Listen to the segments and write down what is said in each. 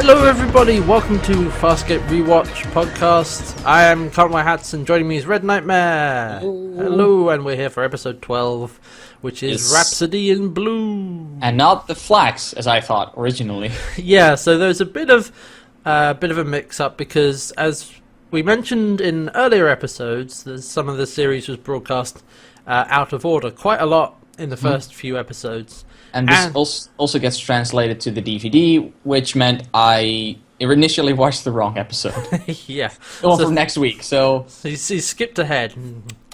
Hello everybody, welcome to Farscape Rewatch podcast. I am Conway Hats and joining me is Red Nightmare. Hello, and we're here for episode 12, which is Rhapsody in Blue. And not the Flax, as I thought originally. Yeah, so there's a bit of a mix-up because, as we mentioned in earlier episodes, some of the series was broadcast out of order, quite a lot in the first few episodes. And this also gets translated to the DVD, which meant I initially watched the wrong episode. Yeah. Well, for next week, so you skipped ahead.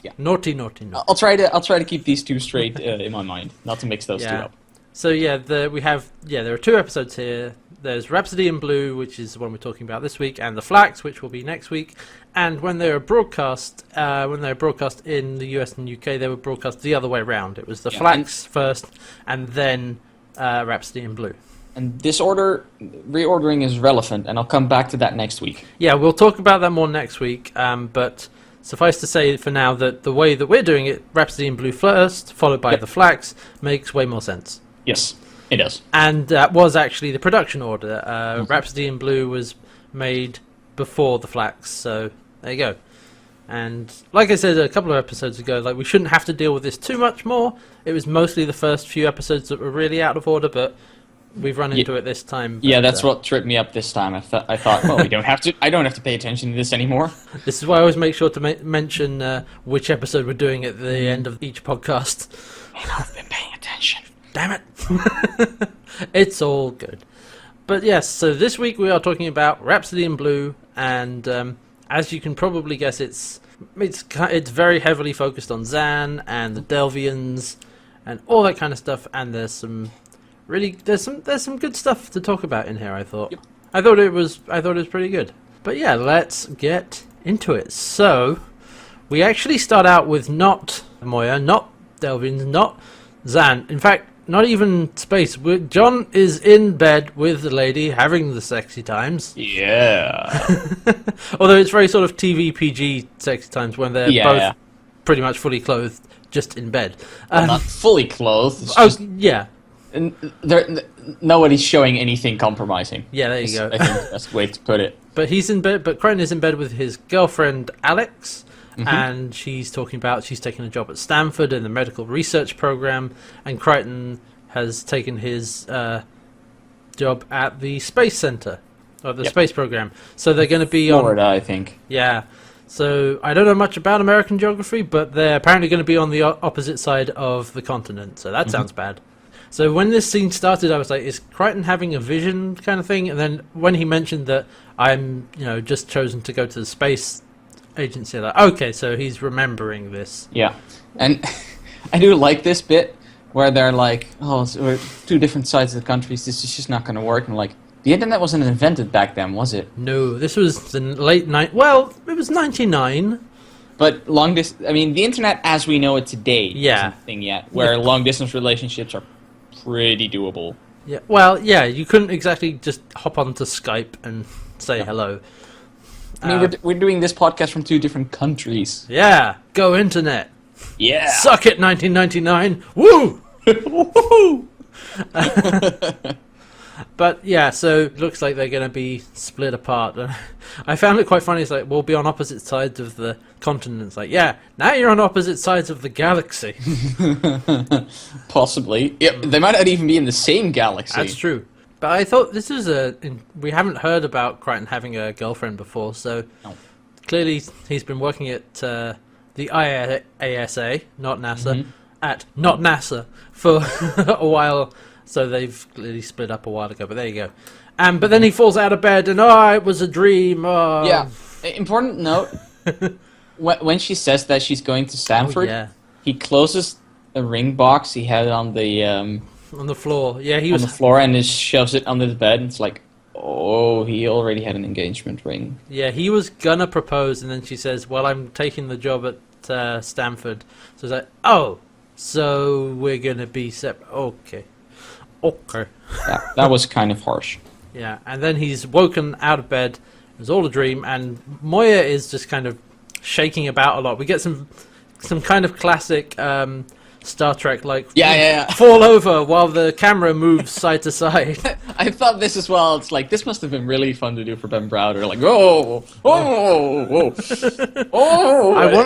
Yeah. Naughty. I'll try to keep these two straight in my mind, not to mix those two up. So there are two episodes here. There's Rhapsody in Blue, which is the one we're talking about this week, and The Flax, which will be next week. And when they were broadcast in the US and UK, they were broadcast the other way around. It was The Flax first, and then Rhapsody in Blue. And this reordering is relevant, and I'll come back to that next week. Yeah, we'll talk about that more next week. But suffice to say for now that the way that we're doing it, Rhapsody in Blue first, followed by The Flax, makes way more sense. Yes. It does. And that was actually the production order. Rhapsody in Blue was made before The Flax, so there you go. And like I said a couple of episodes ago, we shouldn't have to deal with this too much more. It was mostly the first few episodes that were really out of order, but we've run into it this time. Yeah, that's what tripped me up this time. I thought, well, I don't have to pay attention to this anymore. This is why I always make sure to mention which episode we're doing at the end of each podcast. And I've been paying attention. Damn it. It's all good. But yes, so this week we are talking about Rhapsody in Blue, and as you can probably guess, it's very heavily focused on Zhaan and the Delvians and all that kind of stuff, and there's some good stuff to talk about in here, I thought. Yep. I thought it was pretty good. But yeah, let's get into it. So, we actually start out with not Moya, not Delvians, not Zhaan. In fact, not even space. John is in bed with the lady having the sexy times. Yeah. Although it's very sort of TV PG sexy times when they're both pretty much fully clothed, just in bed. Well, not fully clothed. It's just, yeah. Nobody's showing anything compromising. Yeah, there you go. I think that's the way to put it. But he's in bed. But Crichton is in bed with his girlfriend Alex. And she's talking about she's taking a job at Stanford in the medical research program, and Crichton has taken his job at the space center, or the space program. So they're going to be Florida, I think. Yeah. So I don't know much about American geography, but they're apparently going to be on the opposite side of the continent. So that sounds bad. So when this scene started, I was like, is Crichton having a vision kind of thing? And then when he mentioned that I'm, just chosen to go to the space agency, okay, so he's remembering this. Yeah, and I do like this bit where they're like, oh, so we're two different sides of the countries, this is just not going to work. And like, the internet wasn't invented back then, was it? No, this was the late well, it was 99. But the internet as we know it today isn't a thing yet, where long distance relationships are pretty doable. Yeah, well, yeah, you couldn't exactly just hop onto Skype and say hello. I mean, we're doing this podcast from two different countries. Yeah, go internet. Yeah. Suck it, 1999. Woo! Woo! But yeah, so it looks like they're going to be split apart. I found it quite funny. It's like, we'll be on opposite sides of the continents. Like, yeah, now you're on opposite sides of the galaxy. Possibly. Yeah, they might not even be in the same galaxy. That's true. But I thought this is we haven't heard about Crichton having a girlfriend before, so clearly he's been working at the IASA, not NASA, at not NASA for a while, so they've clearly split up a while ago, but there you go. But then he falls out of bed and, it was a dream. Oh. Yeah, important note, when she says that she's going to Stanford, he closes a ring box he had on the... on the floor, yeah, on the floor, and just shoves it under the bed, and it's like, oh, he already had an engagement ring. Yeah, he was gonna propose, and then she says, well, I'm taking the job at Stanford. So it's like, oh, so we're gonna be separate. Okay. Yeah, that was kind of harsh. Yeah, and then he's woken out of bed. It was all a dream, and Moya is just kind of shaking about a lot. We get some kind of classic Star Trek, like Yeah. fall over while the camera moves side to side. I thought this as well. It's like, this must have been really fun to do for Ben Browder. Like, oh,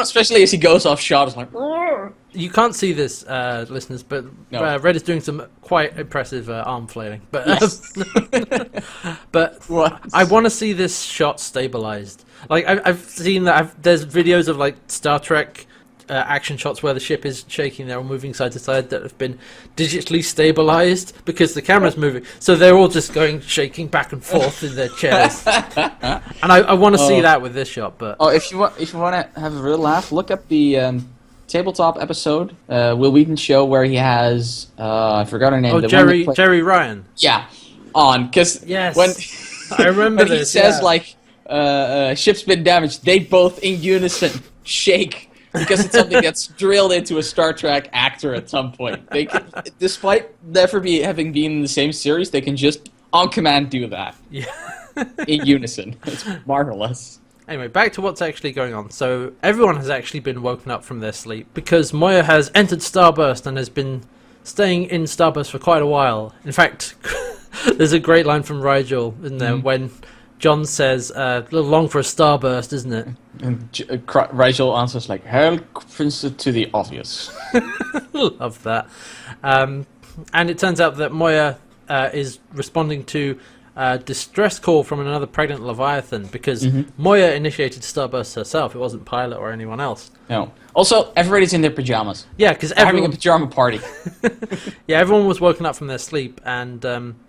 especially as he goes off shot. It's like, oh. You can't see this, listeners, but No. Red is doing some quite impressive arm flailing. But Yes. but What? I want to see this shot stabilized. Like I've seen that. There's videos of like Star Trek action shots where the ship is shaking, they're all moving side to side, that have been digitally stabilized because the camera's moving. So they're all just shaking back and forth in their chairs. And I want to see that with this shot. But if you want to have a real laugh, look up the tabletop episode, Will Wheaton show, where he has I forgot her name. The Jerry Ryan. Yeah, on because Yes, when I remember when he this, says like ship's been damaged, they both in unison shake. Because it's something that's drilled into a Star Trek actor at some point. They can, despite never having been in the same series, they can just on command do that. Yeah. In unison. It's marvelous. Anyway, back to what's actually going on. So everyone has actually been woken up from their sleep because Moya has entered Starburst and has been staying in Starburst for quite a while. In fact, there's a great line from Rigel in there when John says, a little long for a starburst, isn't it? And Rigel answers like, hell prince to the obvious. Love that. And it turns out that Moya is responding to a distress call from another pregnant Leviathan because Moya initiated Starburst herself. It wasn't Pilot or anyone else. No. Also, everybody's in their pajamas. Yeah, because having a pajama party. Yeah, everyone was woken up from their sleep, and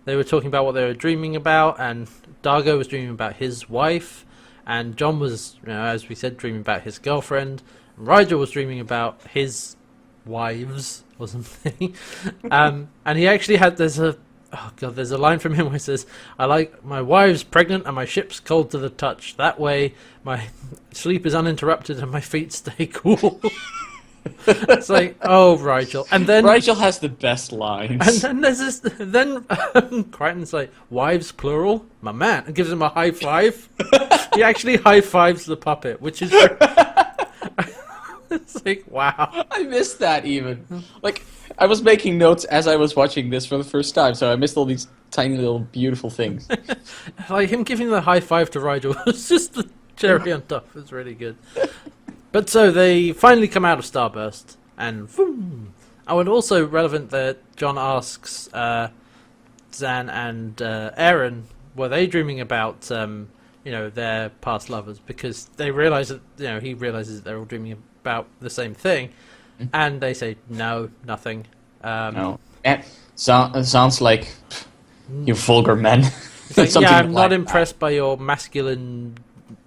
they were talking about what they were dreaming about, and Dargo was dreaming about his wife, and John was, as we said, dreaming about his girlfriend. And Rigel was dreaming about his wives or something. And he actually had there's a line from him where he says, "I like my wife's pregnant and my ship's cold to the touch. That way, my sleep is uninterrupted and my feet stay cool." It's like, oh, Rigel. And then Rigel has the best lines. And then there's this. Then Crichton's like, "Wives plural, my man," and gives him a high five. He actually high fives the puppet, which is. It's like, wow. I missed that even. Like, I was making notes as I was watching this for the first time, so I missed all these tiny little beautiful things. Like him giving the high five to Rigel was just the cherry on top. It was really good. But so they finally come out of Starburst, and boom. Oh, and also relevant that John asks Zhaan and Aaron, were they dreaming about their past lovers, because they realize that he realizes that they're all dreaming about the same thing, and they say no, nothing. No, and sounds like you vulgar men. Like, yeah, I'm not impressed by your masculine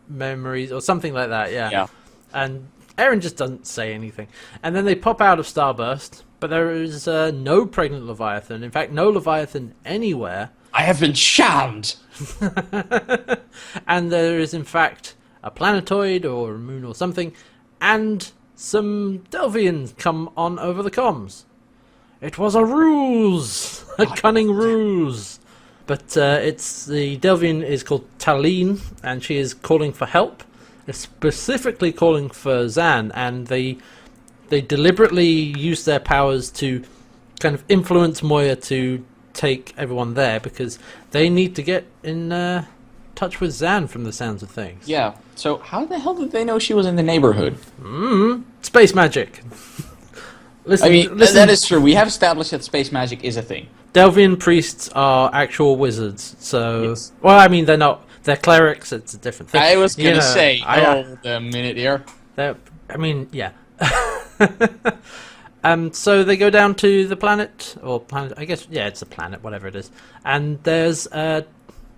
memories or something like that. Yeah. And Aaron just doesn't say anything. And then they pop out of Starburst, but there is no pregnant Leviathan. In fact, no Leviathan anywhere. I have been shammed! And there is, in fact, a planetoid or a moon or something, and some Delvians come on over the comms. It was a ruse! A cunning ruse! But the Delvian is called Talene, and she is calling for help. They're specifically calling for Zhaan, and they deliberately use their powers to kind of influence Moya to take everyone there, because they need to get in touch with Zhaan from the sounds of things. Yeah, so how the hell did they know she was in the neighborhood? Space magic. Listen, that is true. We have established that space magic is a thing. Delvian priests are actual wizards, so... Yes. Well, I mean, they're not. They're clerics, it's a different thing. I was going to say, hold a minute here. Yeah. So they go down to the planet, I guess, yeah, it's a planet, whatever it is. And there's a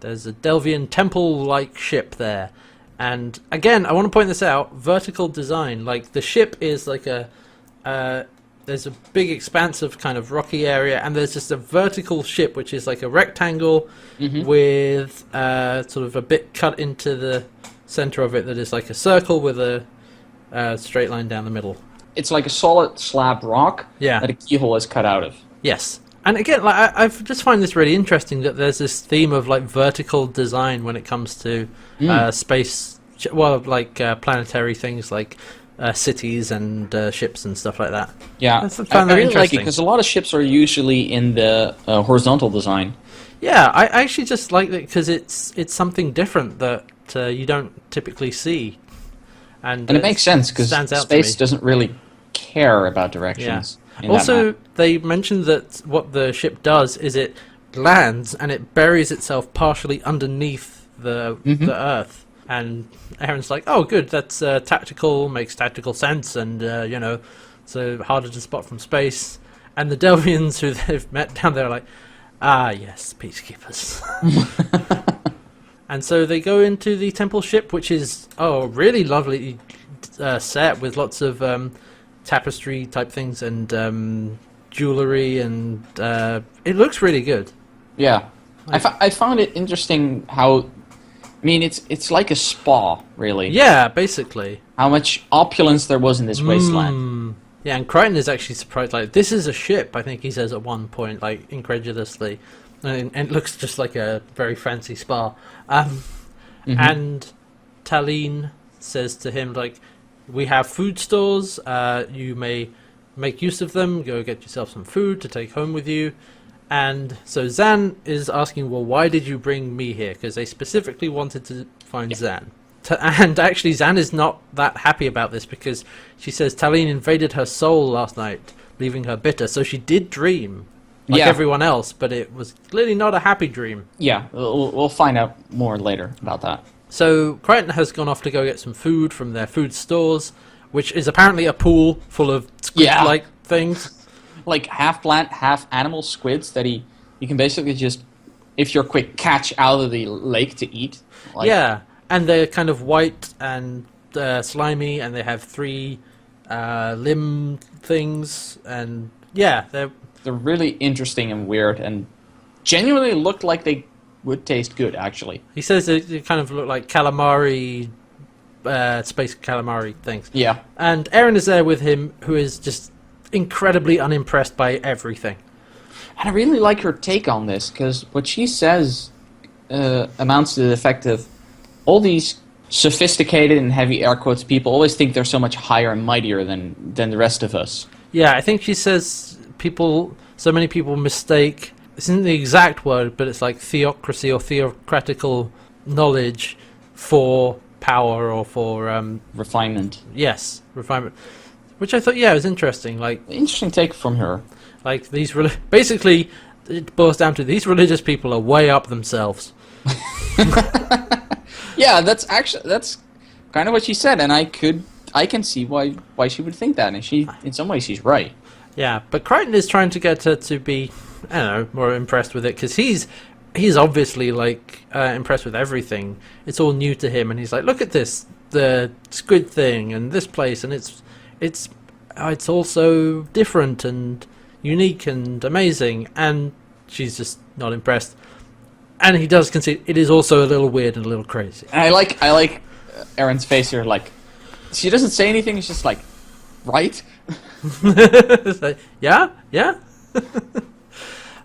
Delvian temple-like ship there. And again, I want to point this out, vertical design. Like, the ship is like there's a big expanse of kind of rocky area, and there's just a vertical ship, which is like a rectangle with sort of a bit cut into the center of it that is like a circle with a straight line down the middle. It's like a solid slab rock that a keyhole is cut out of. Yes. And again, like I just find this really interesting that there's this theme of like vertical design when it comes to space, planetary things like cities and ships and stuff like that. Yeah, I found I that really like it interesting. because a lot of ships are usually in the horizontal design. Yeah, I actually just like it because it's something different that you don't typically see, and it makes sense because stands out space to me. doesn't really care about directions. in that Also, map. they mentioned that what the ship does is it lands and it buries itself partially underneath the Earth. And Aaron's like, "Oh, good. That's tactical. Makes tactical sense, and so harder to spot from space." And the Delvians who they've met down there are like, "Ah, yes, peacekeepers." And so they go into the temple ship, which is really lovely set with lots of tapestry type things and jewelry, and it looks really good. Yeah, I found it interesting how. I mean, it's like a spa, really. Yeah, basically. How much opulence there was in this wasteland. Yeah, and Crichton is actually surprised. Like, this is a ship, I think he says at one point, like, incredulously. And it looks just like a very fancy spa. And Talene says to him, like, we have food stores. You may make use of them. Go get yourself some food to take home with you. And so Zhaan is asking, well, why did you bring me here? Because they specifically wanted to find Zhaan. And actually, Zhaan is not that happy about this because she says Talene invaded her soul last night, leaving her bitter. So she did dream, like everyone else, but it was clearly not a happy dream. Yeah, we'll find out more later about that. So Crichton has gone off to go get some food from their food stores, which is apparently a pool full of squid-like things. Like half plant, half animal squids that you can basically just, if you're quick, catch out of the lake to eat. Like, yeah, and they're kind of white and slimy, and they have 3 limb things, and they're really interesting and weird, and genuinely look like they would taste good, actually. He says they kind of look like calamari, space calamari things. Yeah. And Aaron is there with him, who is just incredibly unimpressed by everything. And I really like her take on this, because what she says amounts to the effect of all these sophisticated and heavy air quotes people always think they're so much higher and mightier than the rest of us. Yeah, I think she says so many people mistake, it's not the exact word, but it's like theocracy or theocratical knowledge for power or for refinement. Yes, refinement. Which I thought, was interesting. Like, interesting take from her. Like basically, it boils down to these religious people are way up themselves. Yeah, that's kind of what she said, and I can see why she would think that, and in some ways she's right. Yeah, but Crichton is trying to get her to be, I don't know, more impressed with it, because he's obviously like impressed with everything. It's all new to him, and he's like, look at this, the squid thing, and this place, and it's also different and unique and amazing, and she's just not impressed. And he does concede it is also a little weird and a little crazy. And I like Erin's face here. Like, she doesn't say anything. It's just like, right? It's like, yeah.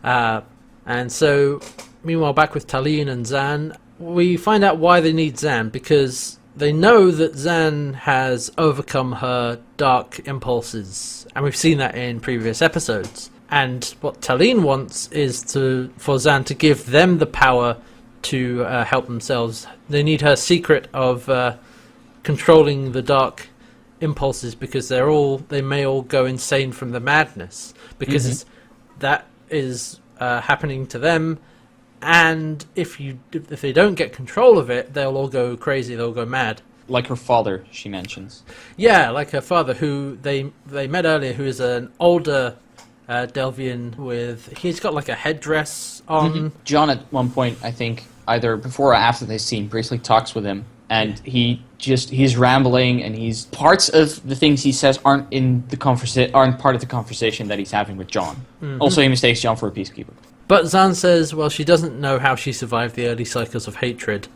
And so, meanwhile, back with Talene and Zhaan, we find out why they need Zhaan, because they know that Zhaan has overcome her dark impulses, and we've seen that in previous episodes. And what Talene wants is for Zhaan to give them the power to help themselves. They need her secret of controlling the dark impulses, because they may all go insane from the madness, because that is happening to them. And if they don't get control of it, they'll all go crazy. They'll go mad. Like her father, she mentions. Yeah, like her father, who they met earlier, who is an older Delvian he's got like a headdress on. John at one point, I think, either before or after this scene, briefly talks with him, and he's rambling, and parts of the things he says aren't part of the conversation that he's having with John. Also, he mistakes John for a peacekeeper. But Zhaan says, well, she doesn't know how she survived the early cycles of hatred.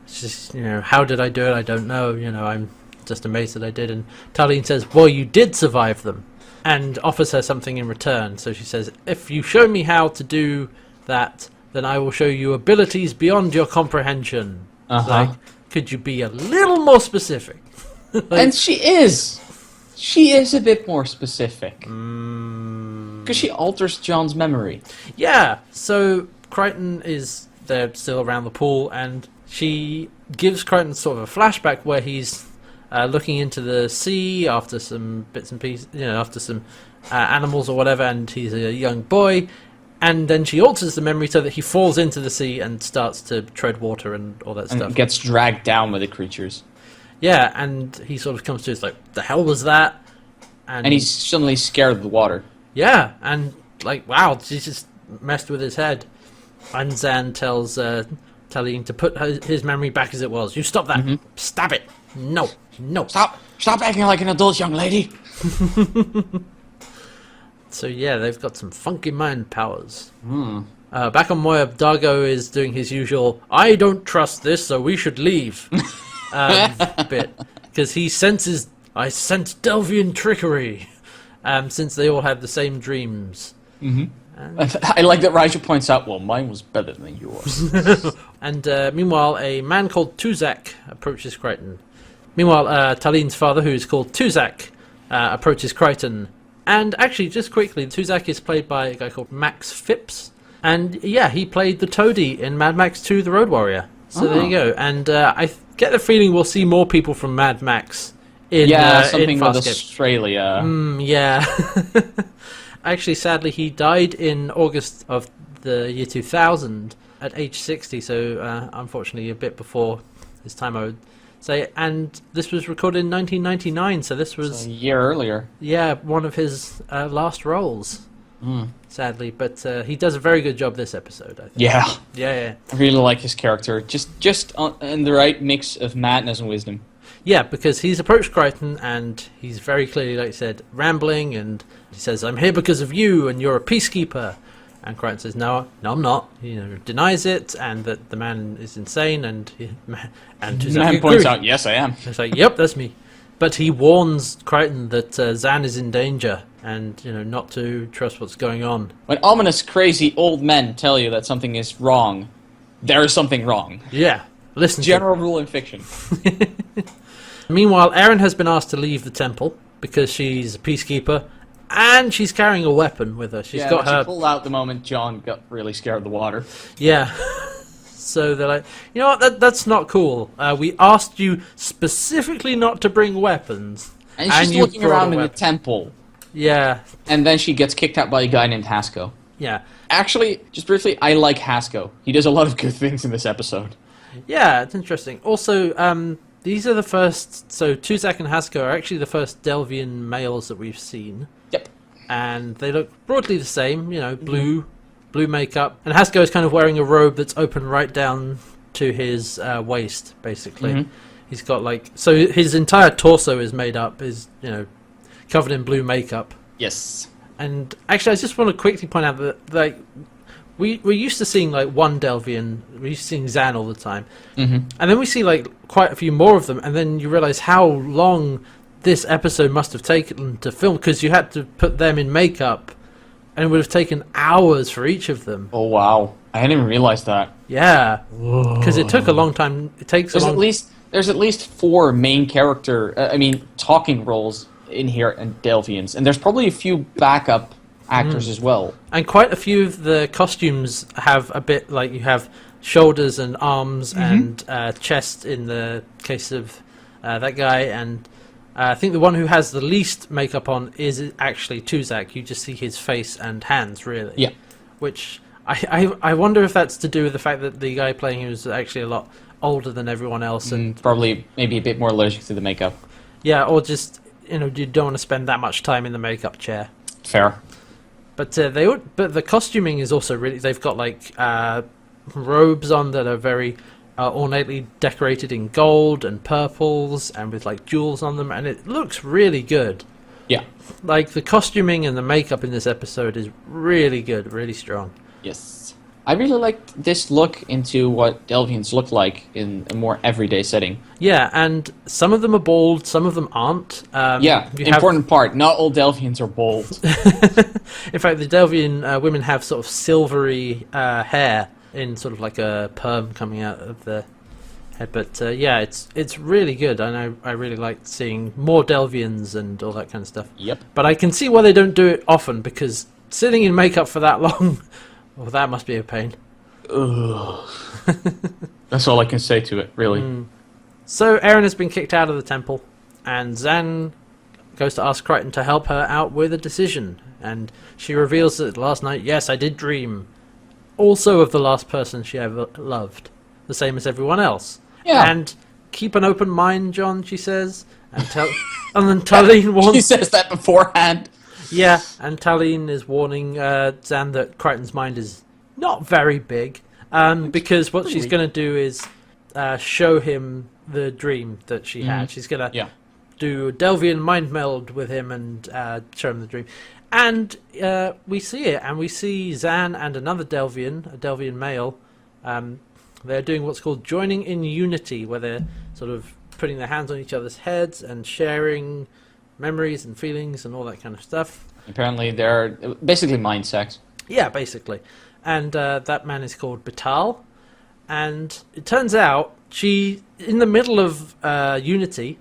She's just, how did I do it? I don't know. I'm just amazed that I did. And Talene says, well, you did survive them, and offers her something in return. So she says, if you show me how to do that, then I will show you abilities beyond your comprehension. Like, could you be a little more specific? And she is. She is a bit more specific. Because she alters John's memory. Yeah, so Crichton is there still around the pool, and she gives Crichton sort of a flashback where he's looking into the sea after some bits and pieces, after some animals or whatever, and he's a young boy. And then she alters the memory so that he falls into the sea and starts to tread water and all that stuff. And gets dragged down with the creatures. Yeah, and he sort of comes to, it's like, the hell was that? And he's suddenly scared of the water. Yeah, and like, wow, she just messed with his head. And Zhaan tells Talene to put his memory back as it was. You stop that. Stab it. No. Stop acting like an adult, young lady. So yeah, they've got some funky mind powers. Back on Moab, Dargo is doing his usual, I don't trust this, so we should leave bit. Because he senses, I sense Delvian trickery. Since they all have the same dreams. I like that Raja points out, well, mine was better than yours. And meanwhile, a man called Tuzak approaches Crichton. Meanwhile, Talene's father, who is called Tuzak, approaches Crichton. And actually, just quickly, Tuzak is played by a guy called Max Phipps. And yeah, he played the Toady in Mad Max 2, The Road Warrior. So there you go. And I get the feeling we'll see more people from Mad Max in something in with Farscape. Australia. Yeah. Actually, sadly, he died in August of the year 2000 at age 60, so unfortunately a bit before his time, I would say. And this was recorded in 1999, so this was... a year earlier. Yeah, one of his last roles, sadly. But he does a very good job this episode, I think. Yeah. I really like his character. Just in the right mix of madness and wisdom. Yeah, because he's approached Crichton, and he's very clearly, like I said, rambling, and he says, I'm here because of you, and you're a peacekeeper. And Crichton says, no, I'm not. Denies it, and that the man is insane, and the man points out, yes, I am. It's like, yep, that's me. But he warns Crichton that Zhaan is in danger, and, not to trust what's going on. When ominous, crazy old men tell you that something is wrong, there is something wrong. Yeah, listen General rule in fiction. Meanwhile, Erin has been asked to leave the temple because she's a peacekeeper, and she's carrying a weapon with her. She's got her... She pulled out the moment John got really scared of the water. Yeah. So they're like, you know what, that's not cool. We asked you specifically not to bring weapons. And she's looking around in the temple. Yeah. And then she gets kicked out by a guy named Hasko. Yeah. Actually, just briefly, I like Hasko. He does a lot of good things in this episode. Yeah, it's interesting. Also, these are the first... So, Tuzak and Hasko are actually the first Delvian males that we've seen. Yep. And they look broadly the same, blue makeup. And Hasko is kind of wearing a robe that's open right down to his waist, basically. He's got so his entire torso is made up, covered in blue makeup. Yes. And actually, I just want to quickly point out that, we're used to seeing, one Delvian. We're used to seeing Zhaan all the time. And then we see, quite a few more of them, and then you realize how long this episode must have taken to film, because you had to put them in makeup, and it would have taken hours for each of them. Oh, wow. I hadn't even realized that. Yeah. Because it took a long time. It takes There's at least 4 main talking roles in here and Delvians, and there's probably a few backup actors as well. And quite a few of the costumes have a bit, you have shoulders and arms and chest in the case of that guy, and I think the one who has the least makeup on is actually Tuzak. You just see his face and hands, really. Yeah. Which, I wonder if that's to do with the fact that the guy playing him is actually a lot older than everyone else. And probably maybe a bit more allergic to the makeup. Yeah, or just, you don't want to spend that much time in the makeup chair. Fair. But but the costuming is also really... They've got, robes on that are very... ornately decorated in gold and purples and with jewels on them, and it looks really good. Yeah. The costuming and the makeup in this episode is really good, really strong. Yes. I really liked this look into what Delvians look like in a more everyday setting. Yeah, and some of them are bald, some of them aren't. Important part, not all Delvians are bald. In fact, the Delvian women have sort of silvery hair in sort of a perm coming out of the But yeah, it's really good, and I really like seeing more Delvians and all that kind of stuff. Yep. But I can see why they don't do it often, because sitting in makeup for that long, well, that must be a pain. Ugh. That's all I can say to it, really. So Erin has been kicked out of the temple, and Zhaan goes to ask Crichton to help her out with a decision. And she reveals that last night, yes, I did dream. Also of the last person she ever loved. The same as everyone else. Yeah. And keep an open mind, John, she says. And then Talene warns... She says that beforehand. Yeah, and Talene is warning Zhaan that Crichton's mind is not very big. Because what she's going to do is show him the dream that she had. She's going to do a Delvian mind meld with him and show him the dream. And we see it, and we see Zhaan and another Delvian, a Delvian male, they're doing what's called joining in unity, where they're sort of putting their hands on each other's heads and sharing memories and feelings and all that kind of stuff. Apparently they're basically mind sex. Yeah, basically. And that man is called Batal. And it turns out she, in the middle of Unity,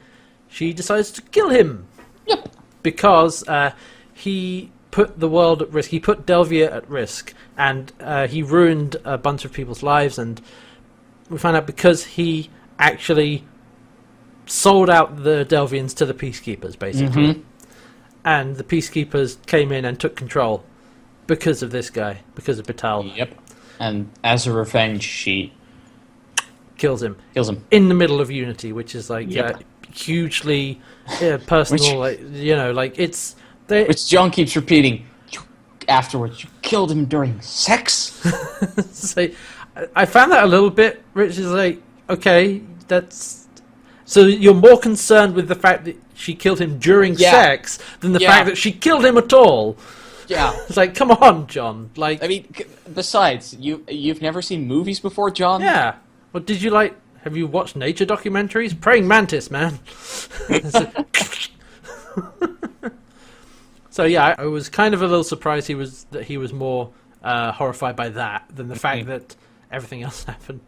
she decides to kill him. Yep. Because he put the world at risk. He put Delvia at risk. And he ruined a bunch of people's lives. And we find out because he actually sold out the Delvians to the Peacekeepers, basically. And the Peacekeepers came in and took control because of this guy, because of Batal. Yep. And as a revenge, she kills him. In the middle of Unity, which is like hugely personal. Which John keeps repeating. Afterwards, you killed him during sex. So, I found that a little bit. Rich is like, okay, that's. So you're more concerned with the fact that she killed him during sex than the fact that she killed him at all. Yeah. It's like, come on, John. Like, I mean, besides, you've never seen movies before, John? Yeah. Well, have you watched nature documentaries? Praying mantis, man. So yeah, I was kind of a little surprised that he was more horrified by that than the fact that everything else happened.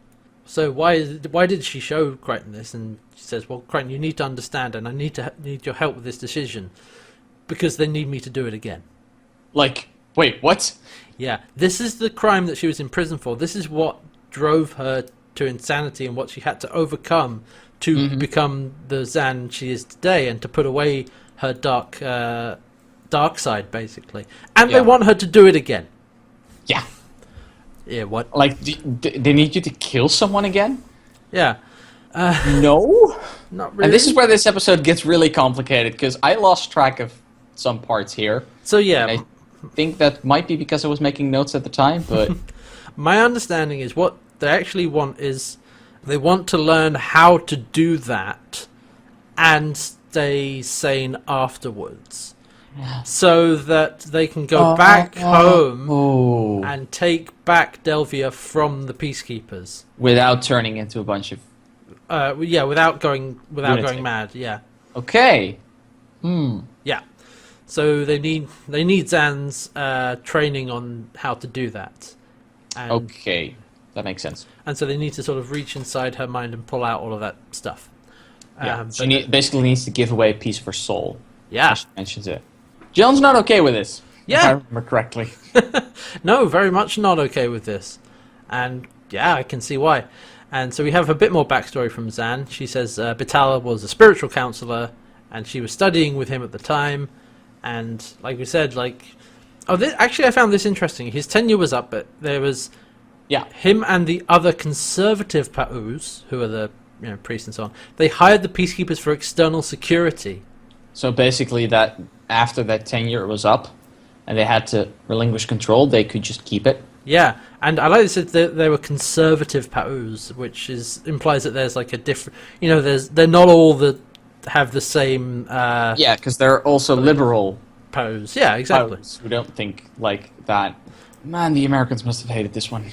So why did she show Crichton this? And she says, well, Crichton, you need to understand, and I need your help with this decision, because they need me to do it again. Like, wait, what? Yeah, this is the crime that she was in prison for. This is what drove her to insanity and what she had to overcome to become the Zhaan she is today, and to put away her dark side, basically. And they want her to do it again. Yeah. Yeah, what? Like, they need you to kill someone again? Yeah. No? Not really. And this is where this episode gets really complicated, because I lost track of some parts here. So yeah. I think that might be because I was making notes at the time, but... My understanding is what they actually want is they want to learn how to do that and stay sane afterwards. So that they can go back home and take back Delvia from the Peacekeepers without turning into a bunch of without going mad. Yeah. Okay. Yeah. So they need Zhaan's training on how to do that. And, okay, that makes sense. And so they need to sort of reach inside her mind and pull out all of that stuff. Yeah. She basically needs to give away a piece of her soul. Yeah. She mentions it. John's not okay with this. Yeah. If I remember correctly. No, very much not okay with this. And yeah, I can see why. And so we have a bit more backstory from Zhaan. She says Batal was a spiritual counselor, and she was studying with him at the time. And like we said, actually I found this interesting. His tenure was up, but there was him and the other conservative Pa'us, who are the priests and so on. They hired the Peacekeepers for external security. So basically, that after that tenure was up, and they had to relinquish control, they could just keep it. Yeah, and I like this that they were conservative Pa'us, which implies that there's like a different. They're not all have the same. Yeah, because they're also liberal Pa'us. Yeah, exactly. Pa'us who don't think like that. Man, the Americans must have hated this one.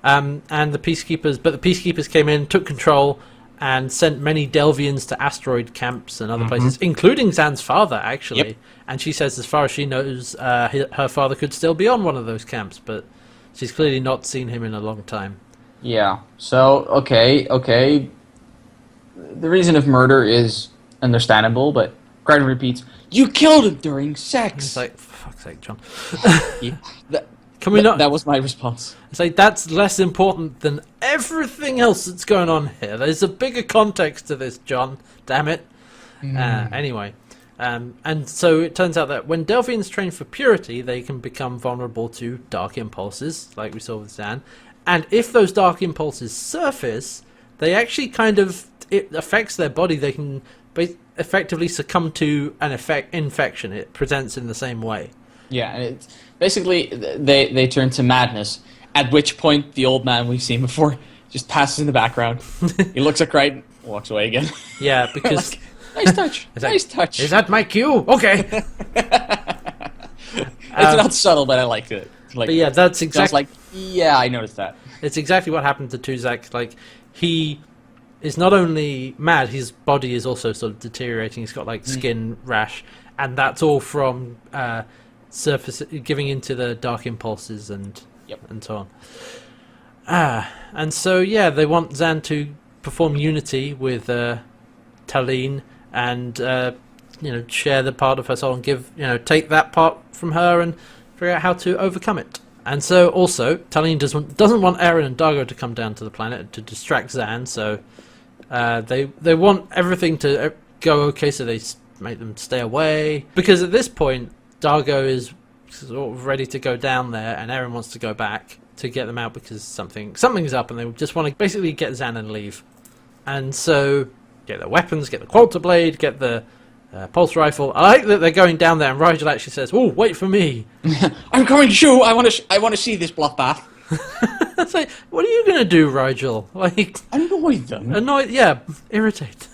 And the Peacekeepers came in, took control, and sent many Delvians to asteroid camps and other places, including Zhaan's father, actually. Yep. And she says, as far as she knows, her father could still be on one of those camps, but she's clearly not seen him in a long time. Yeah. So, okay. The reason of murder is understandable, but Crichton repeats, "You killed him during sex." It's like, for fuck's sake, John. Yeah, that, Can we not? That was my response. It's like, that's less important than everything else that's going on here. There's a bigger context to this, John. Damn it. Anyway. And so it turns out that when Delphians train for purity, they can become vulnerable to dark impulses, like we saw with Zhaan. And if those dark impulses surface, they actually it affects their body. They can effectively succumb to an infection. It presents in the same way. Yeah, and it's basically they turn to madness. At which point, the old man we've seen before just passes in the background. He looks at Crichton, walks away again. Yeah, because Like, nice touch. Nice touch. Is that my cue? Okay. It's not subtle, but I liked it. Like, but yeah, that's I was exactly. like, yeah, I noticed that. It's exactly what happened to Tuzak. Like, he is not only mad, his body is also sort of deteriorating. He's got like skin rash, and that's all from giving into the dark impulses and so on. And so yeah, they want Zhaan to perform unity with Talene and share the part of her soul and take that part from her and figure out how to overcome it. And so also Talene doesn't want Eren and Dargo to come down to the planet to distract Zhaan. So they want everything to go okay. So they make them stay away, because at this point Dargo is sort of ready to go down there, and Eren wants to go back to get them out because something's up, and they just want to basically get Zhaan and leave. And so get their weapons, get the qualter blade, get the pulse rifle. I like that they're going down there, and Rigel actually says, "Oh, wait for me." I'm coming too. I want to see this bloodbath. It's like, what are you gonna do, Rigel? Like, annoy them. Yeah, irritate.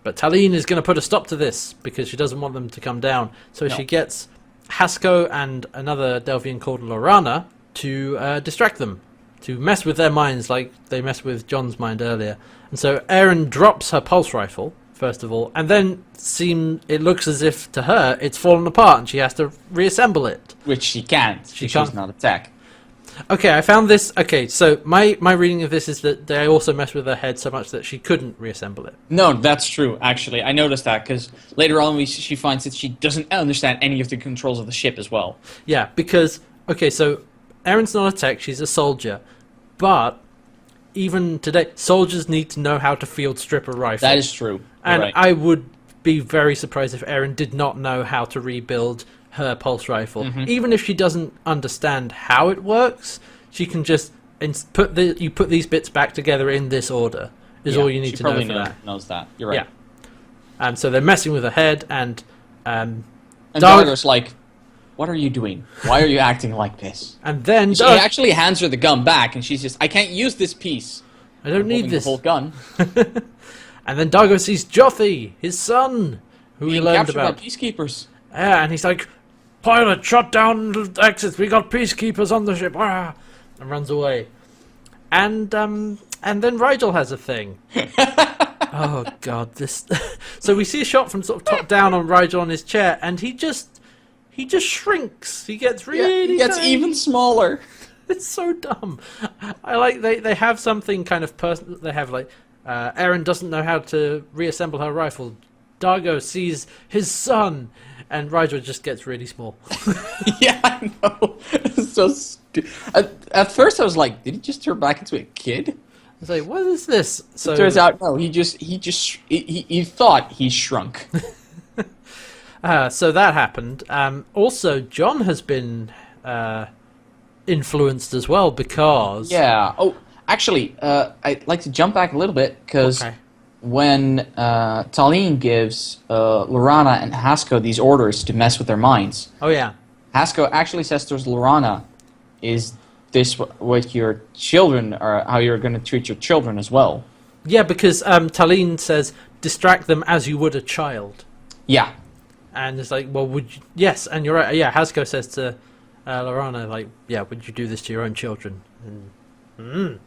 But Talene is gonna put a stop to this because she doesn't want them to come down. So she gets Hasko and another Delphian called Lorana to distract them, to mess with their minds like they messed with John's mind earlier. And so Eren drops her pulse rifle, first of all, and then it looks as if, to her, it's fallen apart and she has to reassemble it. Which she can't. She's not a tech. Okay, I found this. Okay, so my reading of this is that they also messed with her head so much that she couldn't reassemble it. No, that's true, actually. I noticed that, because later on she finds that she doesn't understand any of the controls of the ship as well. Yeah, because, okay, so Eren's not a tech, she's a soldier, but even today, soldiers need to know how to field strip a rifle. That is true. And right. I would be very surprised if Eren did not know how to rebuild her pulse rifle. Even if she doesn't understand how it works, she can just put these bits back together in this order. Is all you need to know for that. Knows that. You're right. Yeah. So they're messing with her head, and Dargo's like, "What are you doing? Why are you acting like this?" And then he actually hands her the gun back, and she's just, "I can't use this piece. I don't need this the whole gun." And then Dargo sees Jothi, his son, who he learned about. By peacekeepers. Yeah, and he's like, "Pilot, shut down the exits. We got peacekeepers on the ship." And runs away. And then Rigel has a thing. Oh god, this. So we see a shot from sort of top down on Rigel on his chair, and he just shrinks. He gets really. He gets even smaller. It's so dumb. I like they have something kind of personal. They have like Eren doesn't know how to reassemble her rifle. Dargo sees his son, and Rigel just gets really small. Yeah, I know. It's so at first I was like, did he just turn back into a kid? I was like, what is this? So it turns out, no, he thought he shrunk. So that happened. Also, John has been influenced as well because... Yeah. Oh, actually, I'd like to jump back a little bit because when Talene gives Lorana and Hasko these orders to mess with their minds... Oh, yeah. Hasko actually says to Lorana, "Is this what your children are? How you're going to treat your children as well?" Yeah, because Talene says, "Distract them as you would a child." Yeah. And it's like, well, would you... Yes, and you're right. Yeah, Hasko says to Lorana, like, yeah, would you do this to your own children? And,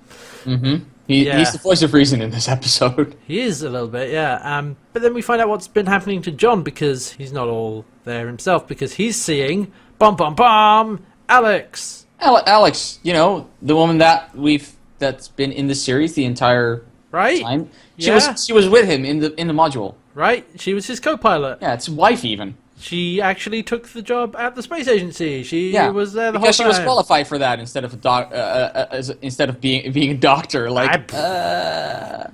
He's the voice of reason in this episode. He is a little bit, yeah. But then we find out what's been happening to John, because he's not all there himself, because he's seeing, Alex. Alex, the woman that we've that's been in the series the entire Right? time. Yeah. She was with him in the module. Right? She was his co-pilot. Yeah, it's wife even. She actually took the job at the space agency. She was there the whole time. Because she was qualified for that instead of being a doctor. Like, I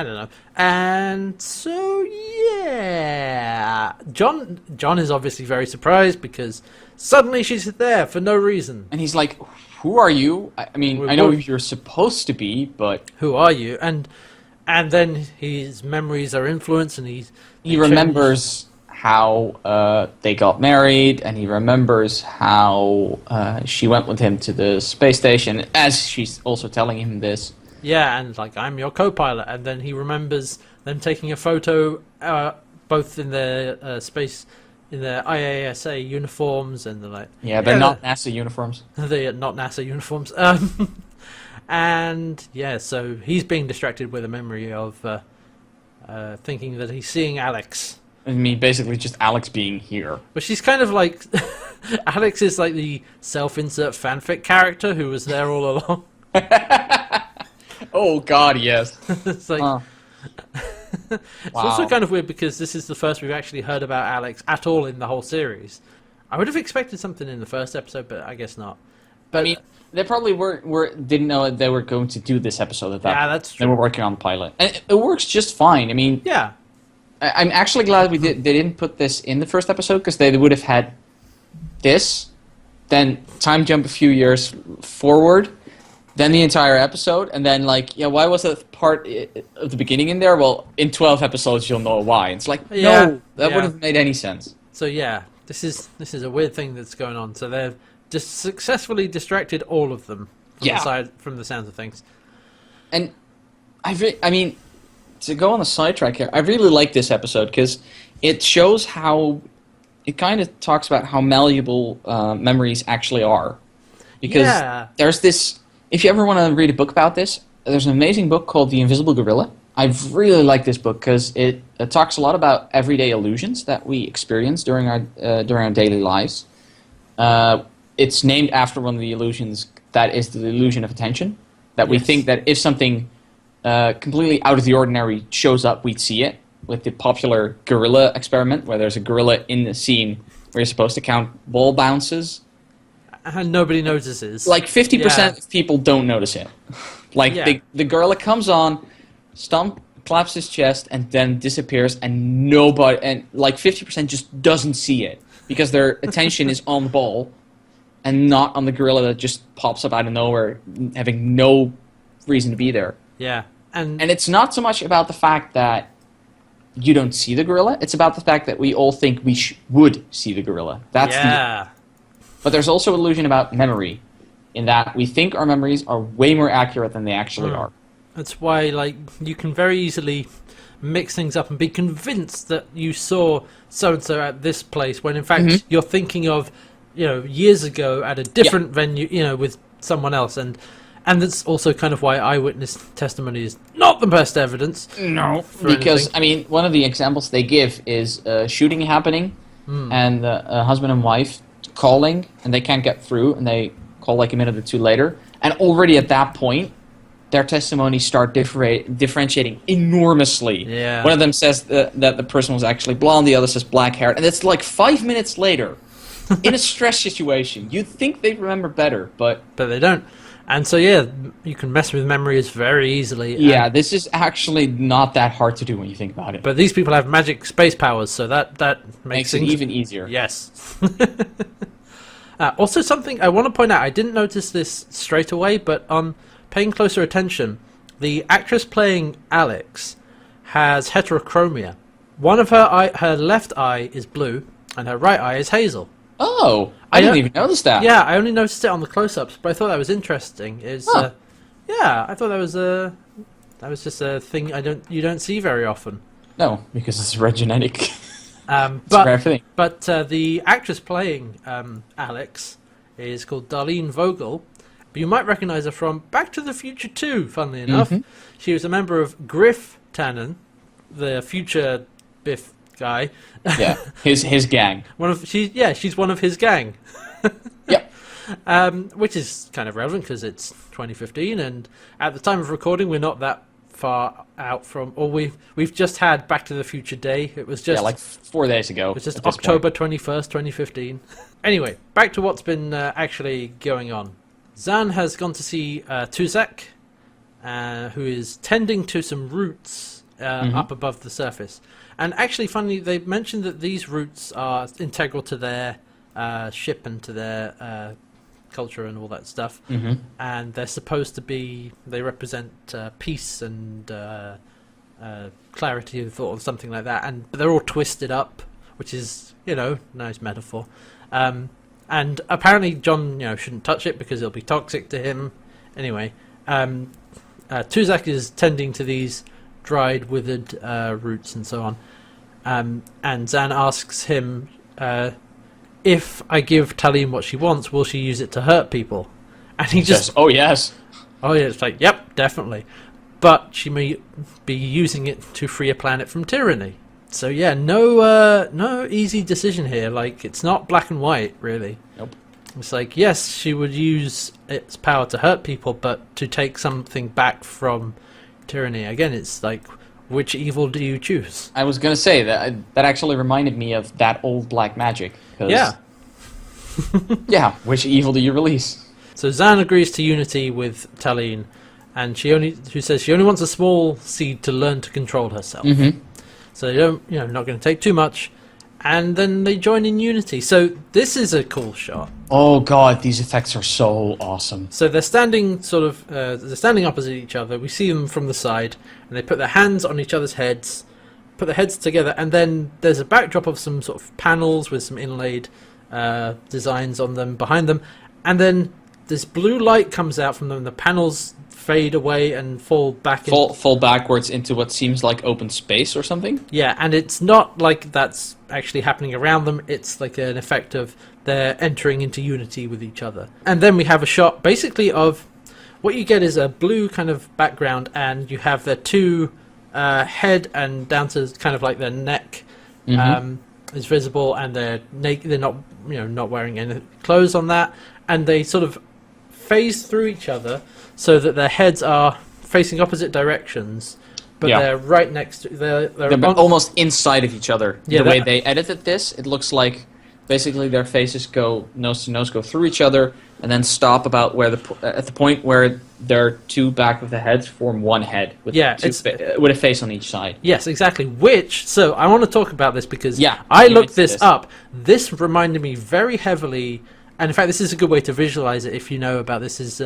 don't know. And so yeah, John is obviously very surprised because suddenly she's there for no reason. and he's like, "Who are you? I mean, I know you're supposed to be, but Who are you? And then his memories are influenced, and he remembers how they got married, and he remembers how she went with him to the space station, as she's also telling him this. Yeah, and like, I'm your co-pilot, and then he remembers them taking a photo, both in their space, in their IASA uniforms, and they're like, they're not NASA uniforms. They're not NASA uniforms. And yeah, so he's being distracted with a memory of thinking that he's seeing Alex. I mean, basically just Alex being here. But she's kind of like Alex is like the self-insert fanfic character who was there all along. Oh God, yes. It's like it's also kind of weird because this is the first we've actually heard about Alex at all in the whole series. I would have expected something in the first episode, but I guess not. But I mean, they probably didn't know they were going to do this episode at that point. That's true. They were working on the pilot, and it works just fine. I mean, yeah, I'm actually glad they didn't put this in the first episode, because they would have had this, then time jump a few years forward, then the entire episode, and then like, why was that part of the beginning in there? Well, in 12 episodes you'll know why. It's like, no, that wouldn't have made any sense. So yeah, this is a weird thing that's going on. So they've just successfully distracted all of them from the sounds of things. And I mean, to go on a sidetrack here, I really like this episode because it shows how it kind of talks about how malleable memories actually are. Because there's this. If you ever want to read a book about this, there's an amazing book called The Invisible Gorilla. I've really liked this book because it talks a lot about everyday illusions that we experience during our daily lives. It's named after one of the illusions, that is the illusion of attention. That we think that if something completely out of the ordinary shows up, we'd see it. With the popular gorilla experiment, where there's a gorilla in the scene where you're supposed to count ball bounces. And nobody notices. Like 50% of people don't notice it. Like the gorilla comes on, claps his chest, and then disappears, and like 50% just doesn't see it because their attention is on the ball and not on the gorilla that just pops up out of nowhere, having no reason to be there. Yeah, and it's not so much about the fact that you don't see the gorilla; it's about the fact that we all think we would see the gorilla. But there's also illusion about memory, in that we think our memories are way more accurate than they actually are. That's why, like, you can very easily mix things up and be convinced that you saw so-and-so at this place, when in fact you're thinking of, years ago at a different venue, with someone else. And that's also kind of why eyewitness testimony is not the best evidence. No, because, I mean, one of the examples they give is a shooting happening, and the husband and wife calling, and they can't get through, and they call like a minute or two later, and already at that point their testimonies start differentiating enormously. One of them says that the person was actually blonde, the other says black haired, and it's like 5 minutes later in a stress situation. You'd think they'd remember better, but they don't. And so you can mess with memories very easily. This is actually not that hard to do when you think about it. But these people have magic space powers, so that makes it things even easier. Yes. Also, something I want to point out, I didn't notice this straight away, but on paying closer attention, the actress playing Alex has heterochromia. One of her left eye is blue, and her right eye is hazel. Oh, I didn't even notice that. Yeah, I only noticed it on the close-ups, but I thought that was interesting. I thought that was just a thing you don't see very often. No, because it's red genetic. But the actress playing Alex is called Darlene Vogel. But you might recognize her from Back to the Future 2, funnily enough. She was a member of Griff Tannen, the future Biff guy. Yeah, his gang. She's one of his gang. Yep. which is kind of relevant because it's 2015, and at the time of recording, we're not that far out from, or we've just had Back to the Future Day. It was just like 4 days ago. It was just October 21st, 2015. Anyway, back to what's been actually going on. Zhaan has gone to see Tuzak, who is tending to some roots up above the surface. And actually, funny, they mentioned that these roots are integral to their ship and to their culture and all that stuff. And they're supposed to be, they represent peace and clarity of thought or something like that. And they're all twisted up, which is, nice metaphor. And apparently John, shouldn't touch it because it'll be toxic to him. Anyway, Tuzak is tending to these dried, withered roots and so on. And Zhaan asks him, if I give Taline what she wants, will she use it to hurt people? And he just... Oh, yes. Oh, yeah, it's like, yep, definitely. But she may be using it to free a planet from tyranny. So, yeah, no easy decision here. Like, it's not black and white, really. Nope. It's like, yes, she would use its power to hurt people, but to take something back from tyranny. Again, it's like, which evil do you choose? I was going to say, that actually reminded me of that old black magic. Yeah. Yeah, which evil do you release? So Zhaan agrees to unity with Taline, and she says she only wants a small seed to learn to control herself. So they don't, not going to take too much, and then they join in unity. So this is a cool shot. Oh god, these effects are so awesome. So they're standing they're standing opposite each other. We see them from the side, and they put their hands on each other's heads, put their heads together, and then there's a backdrop of some sort of panels with some inlaid designs on them behind them, and then this blue light comes out from them. The panels fade away and fall backwards into what seems like open space or something. Yeah, and it's not like that's actually happening around them. It's like an effect of they're entering into unity with each other. And then we have a shot basically of what you get is a blue kind of background, and you have their two head and down to kind of like their neck is visible, and they're naked. They're not not wearing any clothes on that, and they sort of phase through each other so that their heads are facing opposite directions, but they're right next to... They're almost inside of each other. Yeah, the way they edited this, it looks like basically their faces go nose to nose, go through each other, and then stop about where at the point where their two back of the heads form one head with with a face on each side. Yes, exactly. So I want to talk about this because I looked this up. This reminded me very heavily, and in fact this is a good way to visualize it if you know about this, is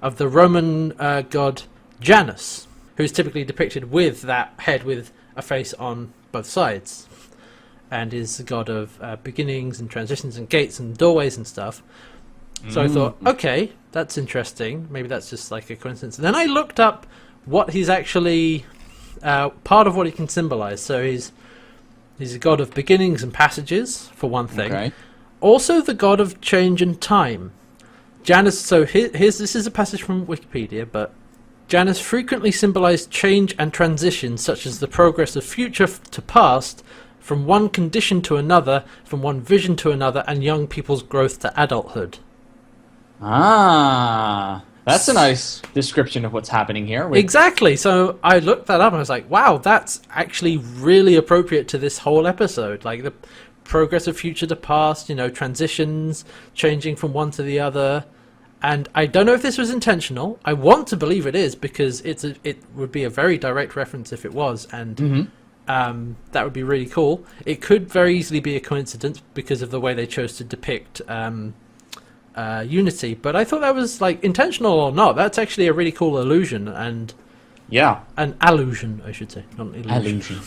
of the Roman god Janus, who's typically depicted with that head with a face on both sides, and is the god of beginnings and transitions and gates and doorways and stuff. So I thought, okay, that's interesting. Maybe that's just like a coincidence. And then I looked up what he's actually part of what he can symbolize. So he's a god of beginnings and passages, for one thing. Okay. Also the god of change and time. Janus. So this is a passage from Wikipedia, but Janus frequently symbolized change and transition, such as the progress of future to past, from one condition to another, from one vision to another, and young people's growth to adulthood. Ah, that's a nice description of what's happening here. Exactly. So I looked that up and I was like, wow, that's actually really appropriate to this whole episode. Like the progress of future to past, transitions, changing from one to the other. And I don't know if this was intentional. I want to believe it is, because it would be a very direct reference if it was, and that would be really cool. It could very easily be a coincidence because of the way they chose to depict unity, but I thought that was like intentional or not. That's actually a really cool illusion, and an allusion, I should say, not an illusion.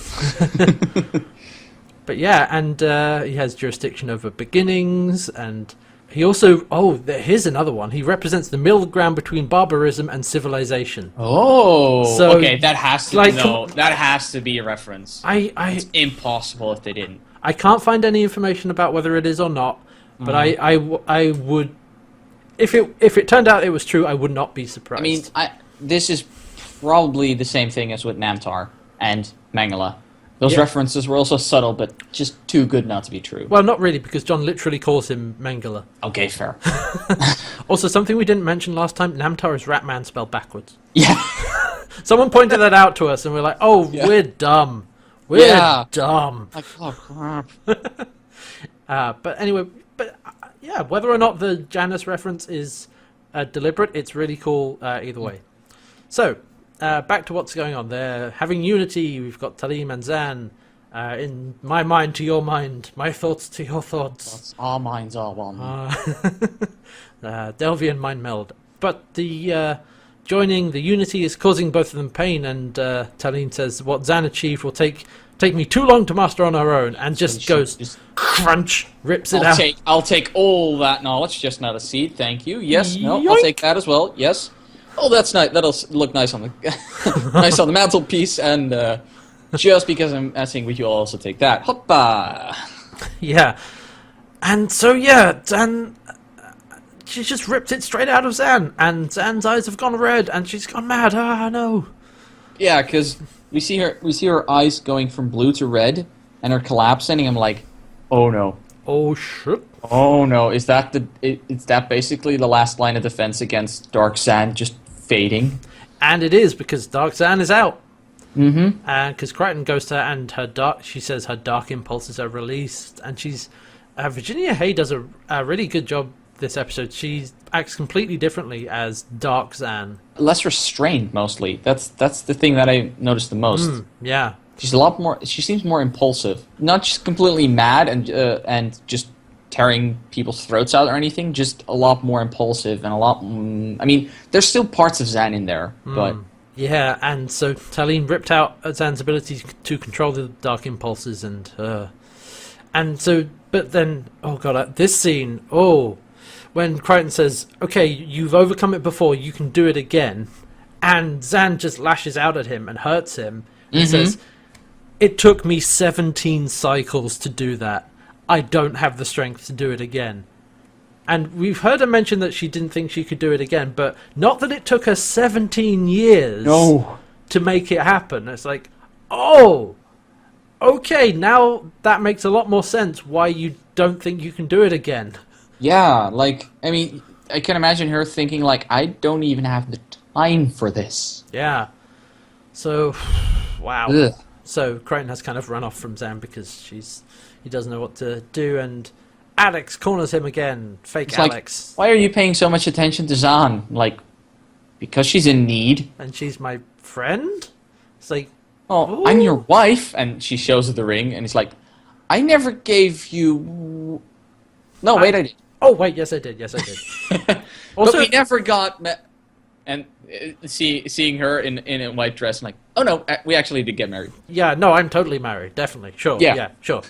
But yeah, and he has jurisdiction over beginnings, and he also here's another one. He represents the middle ground between barbarism and civilization. So okay, that has to be a reference. It's impossible if they didn't. I can't find any information about whether it is or not. But I would, if it turned out it was true, I would not be surprised. I mean, this is probably the same thing as with Namtar and Mangala. Those references were also subtle, but just too good not to be true. Well, not really, because John literally calls him Mengele. Okay, fair. Also, something we didn't mention last time, Namtar is Ratman spelled backwards. Yeah. Someone pointed that out to us, and we're like, oh, we're dumb. We're dumb. Like, oh, crap. But anyway, yeah, whether or not the Janus reference is deliberate, it's really cool either way. So, back to what's going on. They're having unity. We've got Talim and Zhaan. In my mind to your mind, my thoughts to your thoughts. Our minds are one. Delvian mind meld. But the joining the unity is causing both of them pain, and Talim says what Zhaan achieved will take me too long to master on her own, and just goes crunch, rips it out. I'll take all that knowledge, just not a seed, thank you. Yes, no, Yoink. I'll take that as well, yes. Oh, that's nice. That'll look nice on the nice on the mantelpiece, and just because I'm asking, would you also take that? Hoppa! Yeah. And so, yeah, Zhaan, she just ripped it straight out of Zhaan, and Zhaan's eyes have gone red, and she's gone mad. Ah, no. Yeah, because we see her eyes going from blue to red, and her collapsing, and I'm like, oh no. Oh, shit. Oh no, is that basically the last line of defense against Dark Zhaan just fading? And it is, because Dark Zhaan is out. Mm-hmm. And because Crichton goes to her, and she says her dark impulses are released, and she's Virginia Hay does a really good job this episode. She acts completely differently as Dark Zhaan. Less restrained, mostly. That's the thing that I noticed the most. Yeah. She's a lot more. She seems more impulsive, not just completely mad and just tearing people's throats out or anything. Just a lot more impulsive and a lot. I mean, there's still parts of Zhaan in there, but. Yeah, and so Talim ripped out Zhaan's ability to control the dark impulses, and so, but then, oh god, this scene, when Crichton says, okay, you've overcome it before, you can do it again, and Zhaan just lashes out at him and hurts him, and says, it took me 17 cycles to do that. I don't have the strength to do it again. And we've heard her mention that she didn't think she could do it again, but not that it took her 17 years to make it happen. It's like, oh, okay, now that makes a lot more sense why you don't think you can do it again. Yeah, like, I mean, I can imagine her thinking, like, I don't even have the time for this. Yeah. So, wow. Ugh. So Crichton has kind of run off from Zhaan because he doesn't know what to do, and Alex corners him again. Fake it's Alex. Like, why are you paying so much attention to Zhaan? Like, because she's in need. And she's my friend? It's like, oh, I'm your wife. And she shows her the ring, and it's like, I never gave you... No, wait, I did. Oh, wait, yes, I did. Yes, I did. Also, but we never got... And seeing her in a white dress, I'm like, oh no, we actually did get married. Yeah, no, I'm totally married. Definitely. Sure. Yeah sure.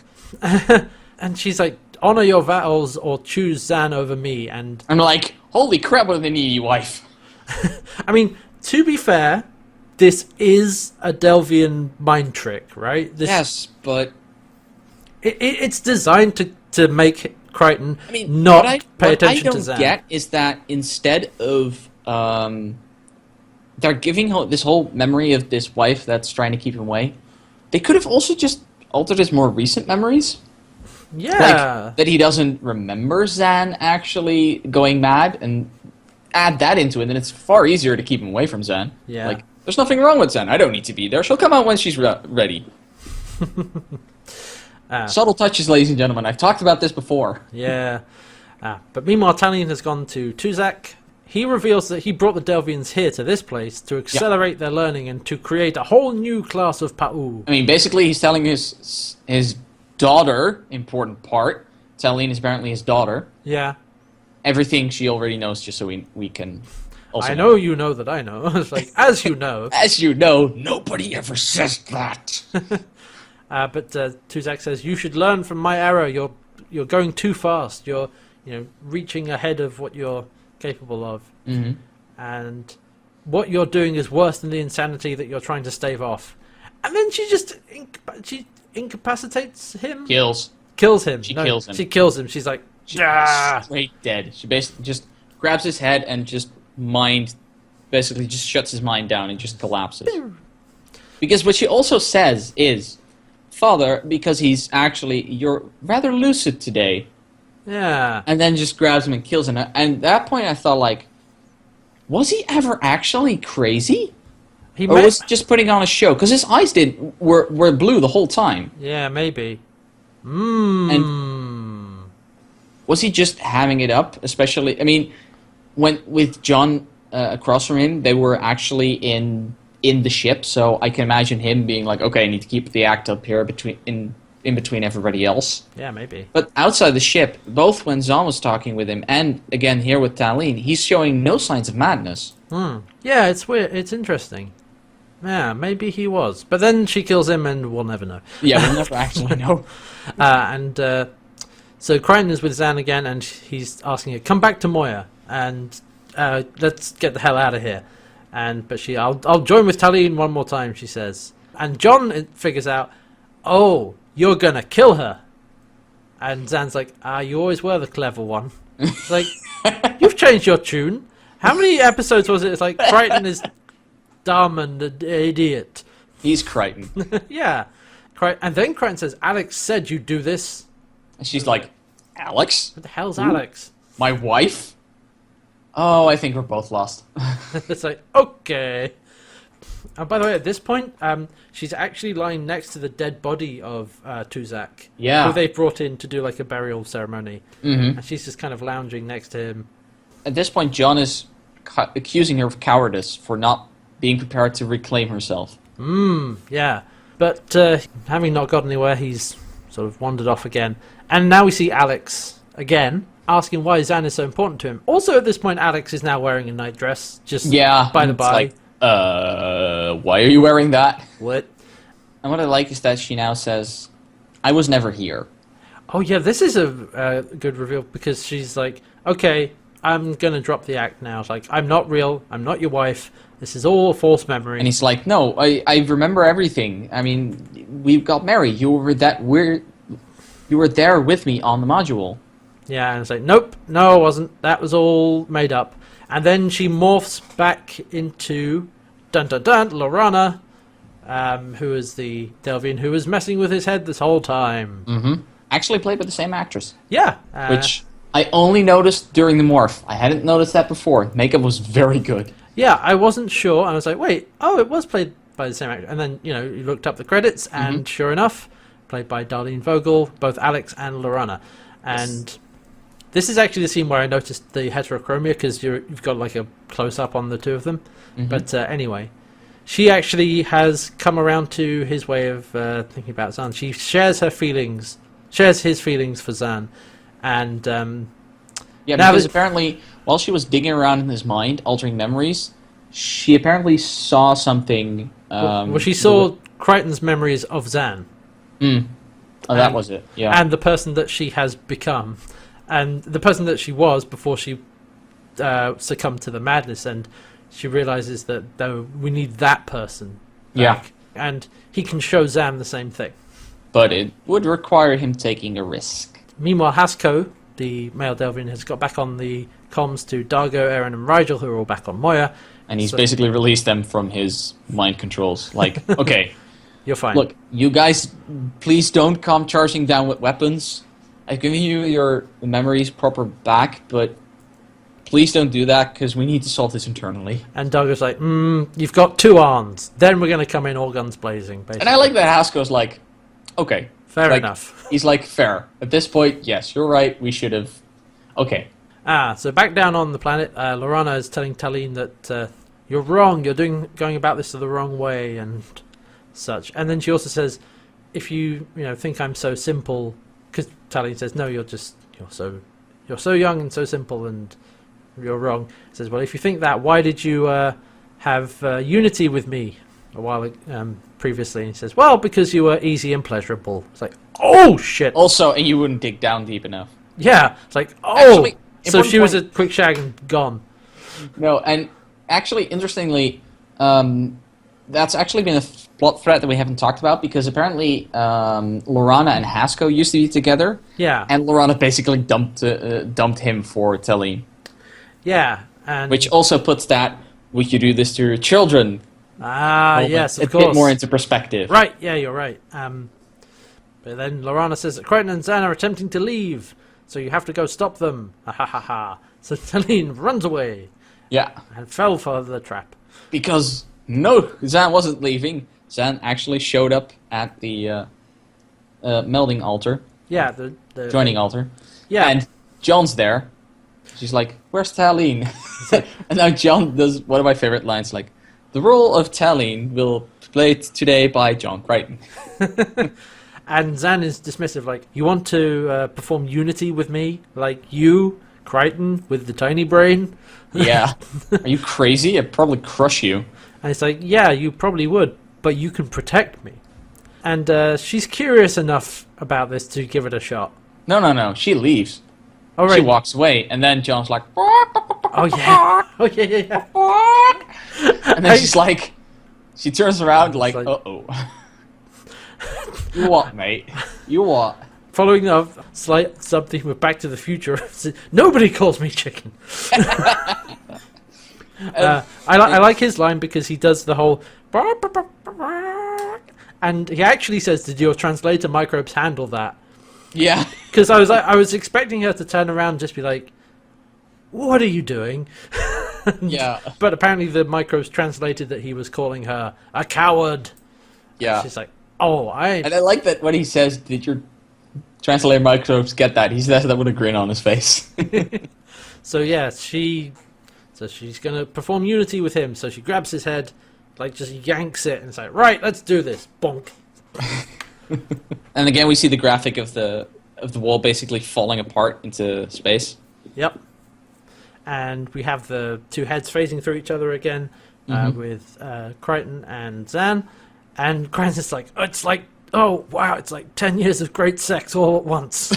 And she's like, honor your vows or choose Zhaan over me, and I'm like, holy crap, what a needy wife. I mean, to be fair, this is a Delvian mind trick, right? Yes, but it's designed to make Crichton not pay attention to Zhaan. What I don't get is that instead of they're giving this whole memory of this wife that's trying to keep him away, they could have also just altered his more recent memories. Yeah. Like, that he doesn't remember Zhaan actually going mad, and add that into it, then it's far easier to keep him away from Zhaan. Yeah. Like, there's nothing wrong with Zhaan. I don't need to be there. She'll come out when she's ready. Subtle touches, ladies and gentlemen. I've talked about this before. Yeah. But meanwhile, Talion has gone to Tuzak. He reveals that he brought the Delvians here to this place to accelerate their learning and to create a whole new class of Pa'u. I mean, basically, he's telling his daughter, important part, Taline is apparently his daughter. Yeah. Everything she already knows, just so we can also I know you know that I know. It's like, as you know. As you know, nobody ever says that. But Tuzak says, you should learn from my error. You're going too fast. You're reaching ahead of what you're capable of. Mm-hmm. And what you're doing is worse than the insanity that you're trying to stave off. And then she just incapacitates him. Kills him. She kills him. She's like, straight dead. She basically just grabs his head and just basically just shuts his mind down and just collapses. Because what she also says is, father, because you're rather lucid today. Yeah. And then just grabs him and kills him. And at that point I thought, like, was he ever actually crazy? Or was he just putting on a show? Because his eyes were blue the whole time. Yeah, maybe. And was he just having it up? Especially, I mean, with John across from him, they were actually in the ship, so I can imagine him being like, okay, I need to keep the act up here in between everybody else. Yeah, maybe. But outside the ship, both when Zhaan was talking with him and again here with Talene, he's showing no signs of madness. Yeah, it's weird. It's interesting. Yeah, maybe he was. But then she kills him and we'll never know. Yeah, we'll never actually know. So Crichton is with Zhaan again and he's asking her, come back to Moya and let's get the hell out of here. But I'll join with Talene one more time, she says. And John figures out, oh, you're gonna kill her. And Zhaan's like, you always were the clever one. It's like, you've changed your tune. How many episodes was it? It's like, Crichton is dumb and an idiot. He's Crichton. Yeah. And then Crichton says, Alex said you'd do this. And she's like, Alex? What the hell's Alex? My wife? Oh, I think we're both lost. It's like, okay. By the way, at this point, she's actually lying next to the dead body of Tuzak. Yeah. Who they brought in to do like a burial ceremony. And she's just kind of lounging next to him. At this point, John is accusing her of cowardice for not being prepared to reclaim herself. Yeah. But having not got anywhere, he's sort of wandered off again. And now we see Alex again, asking why Zhaan is so important to him. Also, at this point, Alex is now wearing a nightdress. Just by the by. Like, why are you wearing that? What? And what I like is that she now says, I was never here. Oh, yeah, this is a good reveal because she's like, okay, I'm going to drop the act now. It's like, I'm not real. I'm not your wife. This is all a false memory. And he's like, no, I remember everything. I mean, we got married. You were there with me on the module. Yeah, and it's like, nope, no, I wasn't. That was all made up. And then she morphs back into Lorana, who is the Delvian who was messing with his head this whole time. Actually played by the same actress. Yeah. Which I only noticed during the morph. I hadn't noticed that before. Makeup was very good. Yeah, I wasn't sure. I was like, wait, it was played by the same actor. And then, you looked up the credits, and sure enough, played by Darlene Vogel, both Alex and Lorana. And this is actually the scene where I noticed the heterochromia, because you've got like a close-up on the two of them. But anyway, she actually has come around to his way of thinking about Zhaan. She shares his feelings for Zhaan. And yeah, because apparently, while she was digging around in his mind, altering memories, she apparently saw something. Well, she saw Crichton's memories of Zhaan. Oh, that was it. Yeah, and the person that she has become, and the person that she was before she succumbed to the madness, and she realizes that we need that person back, and he can show Zhaan the same thing. But it would require him taking a risk. Meanwhile, Hasko, the male Delvian, has got back on the comms to Dargo, Eren, and Rigel, who are all back on Moya. And he's basically released them from his mind controls. Like, okay, you're fine. Look, you guys, please don't come charging down with weapons. I've given you your memories proper back, but please don't do that, because we need to solve this internally. And Dargo's like, you've got 2 arms. Then we're going to come in all guns blazing, basically. And I like that Hasko's like, okay. Fair enough. He's like, fair. At this point, yes, you're right, we should have... Okay. So back down on the planet, Lorana is telling Talene that you're wrong, you're going about this the wrong way, and such. And then she also says, if you think I'm so simple... Because Talene says, no, you're so young and so simple, and you're wrong. He says, well, if you think that, why did you have unity with me a while previously? And he says, well, because you were easy and pleasurable. It's like, oh, shit. Also, and you wouldn't dig down deep enough. Yeah, it's like, oh. Actually, so she was a quick shag and gone. No, and actually, interestingly, that's actually been a plot thread that we haven't talked about, because apparently Lorana and Hasko used to be together. Yeah. And Lorana basically dumped him for Talene. Yeah. And which also puts that, would you do this to your children? Yes, of course. A bit more into perspective. Right, yeah, you're right. But then Lorana says that Crichton and Zhaan are attempting to leave, so you have to go stop them. Ha ha ha ha. So Talene runs away. Yeah. And fell for the trap. Because, no, Zhaan wasn't leaving. Zhaan actually showed up at the melding altar. Yeah, the joining altar. Yeah. And John's there. She's like, where's Talene? And now John does one of my favorite lines, like, the role of Talene will be played today by John Crichton. And Zhaan is dismissive, like, you want to perform Unity with me? Like you, Crichton, with the tiny brain? Yeah. Are you crazy? I'd probably crush you. And it's like, yeah, you probably would, but you can protect me. And she's curious enough about this to give it a shot. No. She leaves. Oh, right. She walks away, and then John's like, oh, yeah. Oh, yeah. And then she's like, she turns around like, uh-oh. You what, mate? You what? Following up, slight sub-theme with Back to the Future. Nobody calls me chicken. I like his line because he does the whole... And he actually says, did your translator microbes handle that? Yeah. Because I was expecting her to turn around and just be like, what are you doing? Yeah. But apparently the microbes translated that he was calling her a coward. Yeah. She's like, oh, And I like that when he says, did your translator microbes get that? He says that with a grin on his face. So yeah, she's going to perform Unity with him. So she grabs his head, like just yanks it, and it's like, right, let's do this. Bonk. And again, we see the graphic of the wall basically falling apart into space. Yep. And we have the two heads phasing through each other again, with Crichton and Zhaan. And Crichton's like, it's like, oh, wow, it's like 10 years of great sex all at once.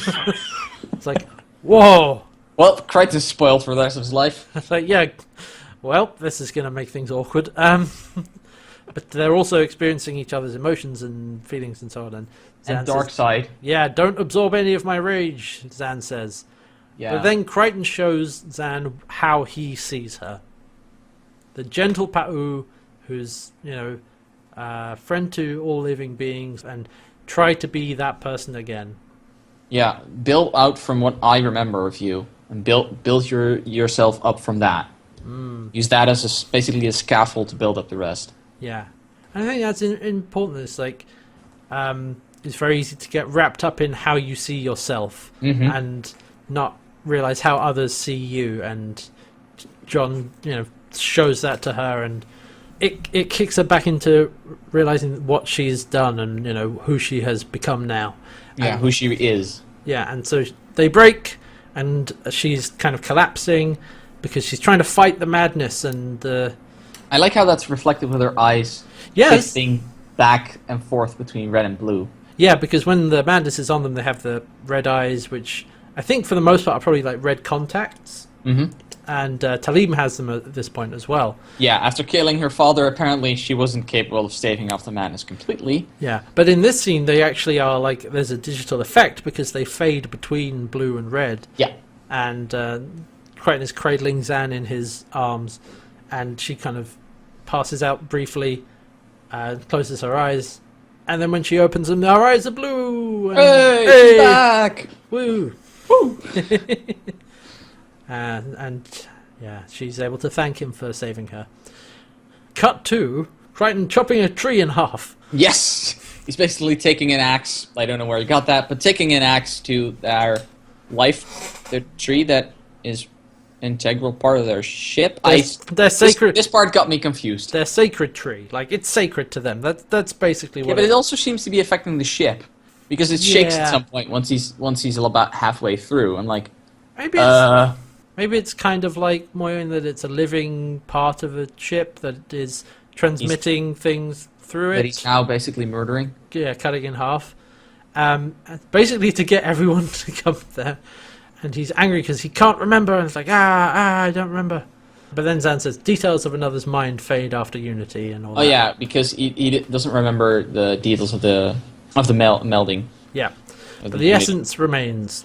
It's like, whoa. Well, Crichton's spoiled for the rest of his life. It's like, yeah, well, this is going to make things awkward. But they're also experiencing each other's emotions and feelings and so on. And Zhaan dark says, side. Yeah, don't absorb any of my rage, Zhaan says. Yeah. But then Crichton shows Zhaan how he sees her. The gentle Pa'u, who's, friend to all living beings, and try to be that person again. Yeah, build out from what I remember of you, and build yourself up from that. Use that as basically a scaffold to build up the rest. Yeah, and I think that's important. It's like, it's very easy to get wrapped up in how you see yourself and not realize how others see you. And John, shows that to her, and it kicks her back into realizing what she's done and who she has become now. Yeah, who she is. Yeah, and so they break, and she's kind of collapsing because she's trying to fight the madness. And I like how that's reflected with her eyes shifting back and forth between red and blue. Yeah, because when the madness is on them, they have the red eyes, which I think for the most part are probably like red contacts. Mm-hmm. And Talene has them at this point as well. Yeah, after killing her father, apparently she wasn't capable of staving off the madness completely. Yeah, but in this scene, they actually are like, there's a digital effect because they fade between blue and red. Yeah. And Crichton is cradling Zhaan in his arms, and she kind of passes out briefly, closes her eyes, and then when she opens them, her eyes are blue. And, hey, she's back! Woo! Woo! And yeah, she's able to thank him for saving her. Cut to Crichton chopping a tree in half. Yes! He's basically taking an axe. I don't know where he got that, but taking an axe to their life, the tree that is integral part of their ship. Their sacred. This part got me confused. Their sacred tree, like it's sacred to them. That's basically what. Yeah, but it also seems to be affecting the ship because it shakes at some point once he's about halfway through. I'm like, maybe it's kind of like more in that it's a living part of a ship that is transmitting things through it. That he's now basically murdering. Yeah, cutting in half. Basically to get everyone to come there. And he's angry because he can't remember, and it's like, I don't remember. But then Zhaan says, details of another's mind fade after Unity and all that. Oh yeah, because he doesn't remember the details of the melding. Yeah, but the essence remains.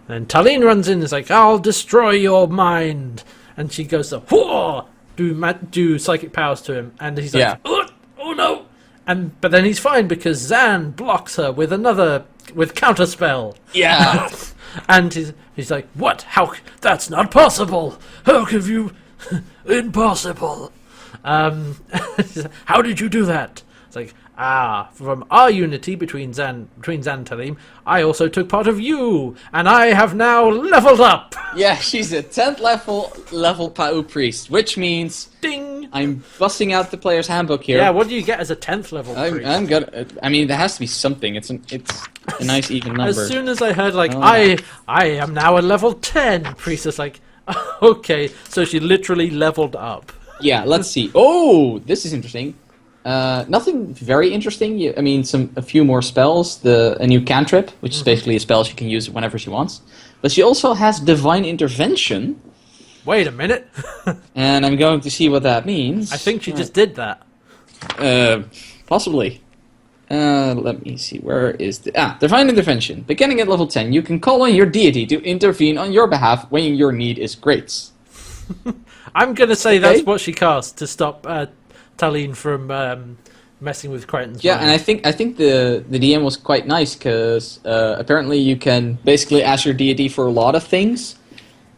And then Talene runs in and is like, I'll destroy your mind. And she goes to, whoa, do psychic powers to him. And he's like, oh no. But then he's fine because Zhaan blocks her with counterspell. Yeah. And he's like, what? How? That's not possible. How can you? Impossible. How did you do that? It's like, from our unity between Zhaan and Talim, I also took part of you, and I have now leveled up. Yeah, she's a 10th level Pa'u priest, which means Ding. I'm busting out the player's handbook here. Yeah, what do you get as a 10th level priest? I'm gonna. I mean, there has to be something. It's a nice even number. As soon as I heard I am now a level 10 priestess, like, okay, so she literally leveled up. Yeah, let's see. Oh, this is interesting. Nothing very interesting. I mean, a few more spells. A new cantrip, which is basically a spell she can use whenever she wants. But she also has divine intervention. Wait a minute. And I'm going to see what that means. I think she just did that. Possibly. Let me see. Where is divine intervention? Beginning at level 10, you can call on your deity to intervene on your behalf when your need is great. I'm gonna say that's what she cast to stop Taline from messing with Crichton's Yeah, mind. and I think the DM was quite nice because apparently you can basically ask your deity for a lot of things,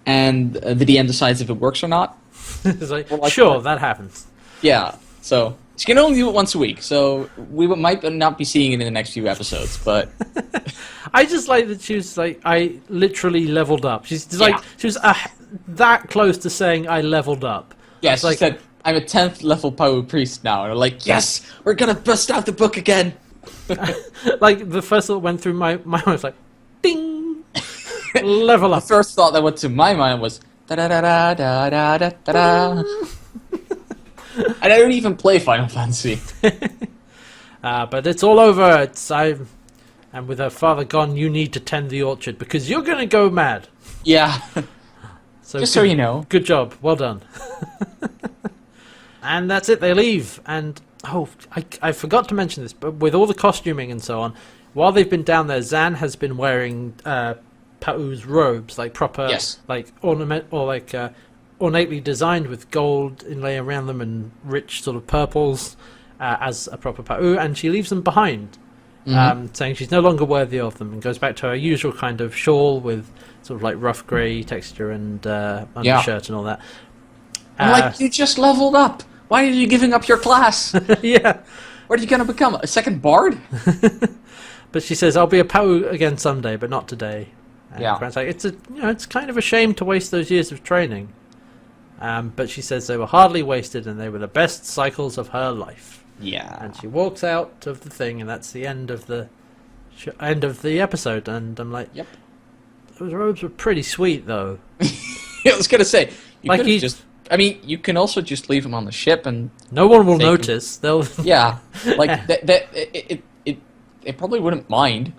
and the DM decides if it works or not. It's like, sure, that happens. Yeah, so she can only do it once a week, so we might not be seeing it in the next few episodes, but... I just like that she was like, I literally leveled up. She's like, she was that close to saying I leveled up. Yeah, she said, I'm a 10th level Power Priest now, and I'm like, yes, we're gonna bust out the book again! Like, the first thought went through my mind was like, ding! Level up. The first thought that went to my mind was, da-da-da-da-da-da-da-da. And I don't even play Final Fantasy. But it's all over. And with her father gone, you need to tend the orchard because you're going to go mad. Yeah. So so you know. Good job. Well done. And that's it. They leave. And, I forgot to mention this, but with all the costuming and so on, while they've been down there, Zhaan has been wearing Pa'u's robes, like proper, like ornament, or like ornately designed with gold inlay around them and rich sort of purples as a proper Pa'u, and she leaves them behind, saying she's no longer worthy of them, and goes back to her usual kind of shawl with sort of like rough grey texture and undershirt and all that. I'm like, you just leveled up. Why are you giving up your class? Yeah. What are you going to become? A second bard? But she says, I'll be a Pa'u again someday, but not today. And Grant's like, it's kind of a shame to waste those years of training. But she says they were hardly wasted and they were the best cycles of her life. Yeah. And she walks out of the thing, and that's the end of the episode. And I'm like, yep. Those robes were pretty sweet, though. I was gonna say, you can also just leave them on the ship, and no one will notice. They'll they probably wouldn't mind.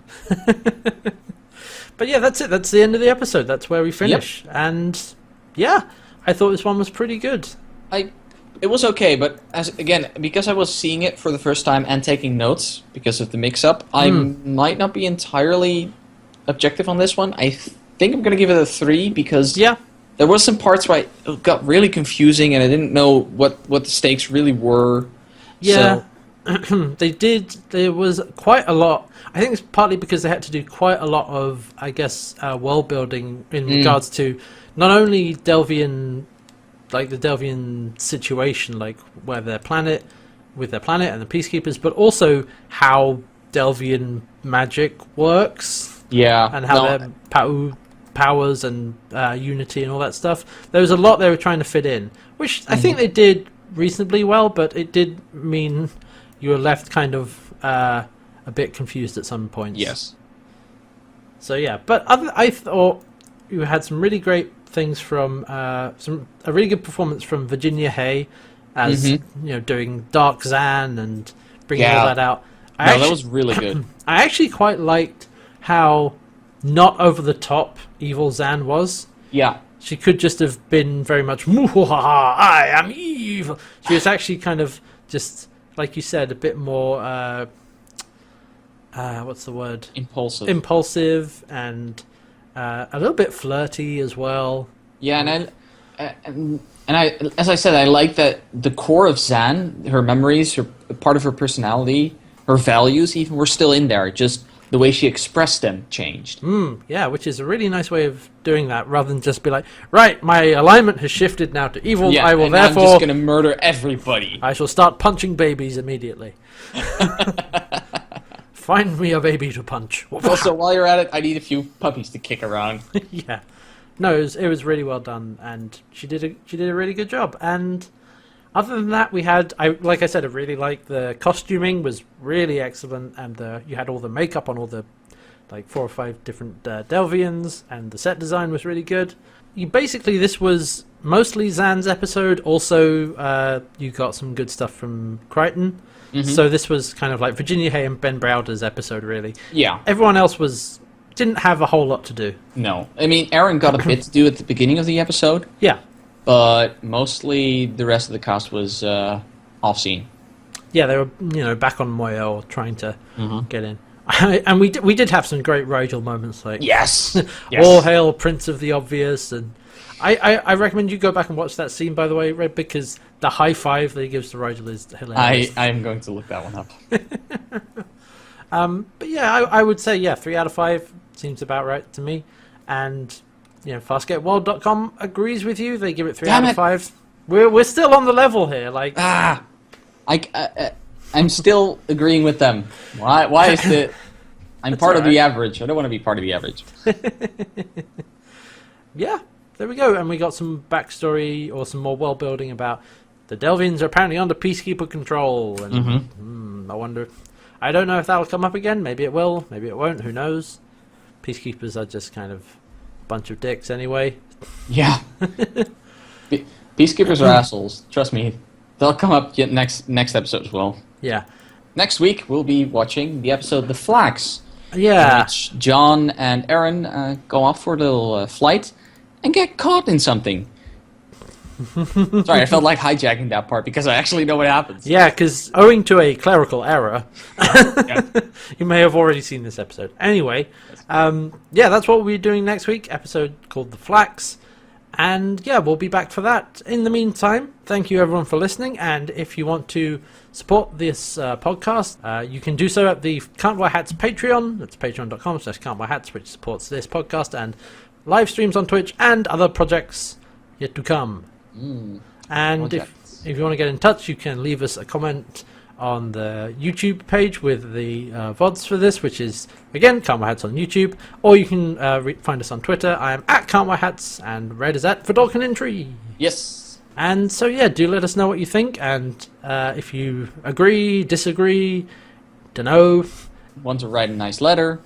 But yeah, that's it. That's the end of the episode. That's where we finish. Yep. And yeah, I thought this one was pretty good. It was okay, but because I was seeing it for the first time and taking notes because of the mix-up, I might not be entirely objective on this one. I think I'm going to give it a 3 because there were some parts where it got really confusing and I didn't know what the stakes really were. Yeah, so. There was quite a lot. I think it's partly because they had to do quite a lot of, I guess, world building in regards to not only Delvian, like the Delvian situation, like with their planet and the Peacekeepers, but also how Delvian magic works. Yeah. And how their Pa'u powers and unity and all that stuff. There was a lot they were trying to fit in, which I think they did reasonably well, but it did mean you were left kind of a bit confused at some points. Yes. So yeah, but I thought you had some really great things from a really good performance from Virginia Hay as doing Dark Zhaan and bringing all that out. That was really good. I actually quite liked how not over the top evil Zhaan was. Yeah. She could just have been very much "Muhaha, I am evil." She was actually kind of just, like you said, a bit more what's the word? Impulsive and a little bit flirty as well. Yeah, and and as I said, I like that the core of Zhaan, her memories, her part of her personality, her values, even were still in there. Just the way she expressed them changed. Yeah, which is a really nice way of doing that, rather than just be like, right, my alignment has shifted now to evil. Yeah, I will and therefore. I'm just going to murder everybody. I shall start punching babies immediately. Find me a baby to punch. Also, while you're at it, I need a few puppies to kick around. Yeah, no, it was really well done, and she did a really good job. And other than that, like I said, I really liked the costuming was really excellent, and you had all the makeup on all the like 4 or 5 different Delvians, and the set design was really good. Basically, this was mostly Zhaan's episode. Also, you got some good stuff from Crichton. Mm-hmm. So this was kind of like Virginia Hay and Ben Browder's episode, really. Yeah. Everyone else didn't have a whole lot to do. No. I mean, Aaron got a bit to do at the beginning of the episode. Yeah. But mostly the rest of the cast was off-scene. Yeah, they were, back on Moyle trying to get in. And we did have some great Rigel moments, like yes, all hail Prince of the Obvious, and I recommend you go back and watch that scene, by the way, Red, because the high five that he gives to Rigel is hilarious. I am going to look that one up. But yeah, I would say 3 out of 5 seems about right to me, and FarscapeWorld.com agrees with you. They give it 3 out of 5. We're still on the level here, like I'm still agreeing with them. Why is it? I'm part of the average. I don't want to be part of the average. Yeah, there we go. And we got some backstory or some more world building about the Delvians are apparently under Peacekeeper control. And I don't know if that'll come up again. Maybe it will. Maybe it won't. Who knows? Peacekeepers are just kind of a bunch of dicks anyway. Yeah. Peacekeepers are assholes. Trust me. They'll come up next episode as well. Yeah. Next week, we'll be watching the episode The Flags. Yeah. In which Zhaan and Aaron go off for a little flight and get caught in something. Sorry, I felt like hijacking that part because I actually know what happens. Yeah, because owing to a clerical error, you may have already seen this episode. Anyway, that's what we'll be doing next week. Episode called The Flax. And yeah, we'll be back for that. In the meantime, thank you everyone for listening. And if you want to support this podcast, you can do so at the Can't Wear Hats Patreon. That's patreon.com/can'twearhats, which supports this podcast and live streams on Twitch and other projects yet to come. And if you want to get in touch, you can leave us a comment on the YouTube page with the VODs for this, which is, again, Can't Wear Hats on YouTube, or you can find us on Twitter. I am at Can't Wear Hats, and Red is at Fedorkin Entry. Yes. And so, do let us know what you think, and if you agree, disagree, dunno. Want to write a nice letter.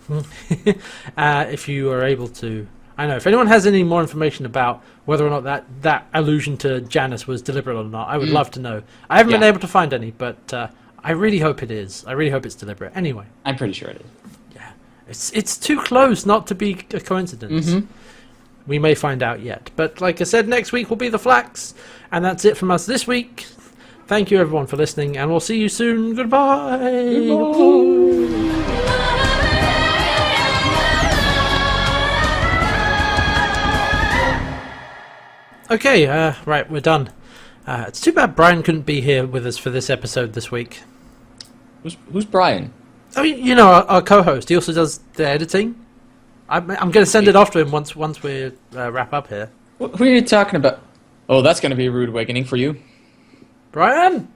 If you are able to... I know, if anyone has any more information about whether or not that allusion to Janice was deliberate or not, I would love to know. I haven't been able to find any, but I really hope it is. I really hope it's deliberate. Anyway. I'm pretty sure it is. Yeah. It's too close not to be a coincidence. We may find out yet. But like I said, next week will be the Flax. And that's it from us this week. Thank you everyone for listening, and we'll see you soon. Goodbye. Okay, right, we're done. It's too bad Brian couldn't be here with us for this episode this week. Who's Brian? Oh, our co-host. He also does the editing. I'm going to send it off to him once we wrap up here. Who are you talking about? Oh, that's going to be a rude awakening for you. Brian?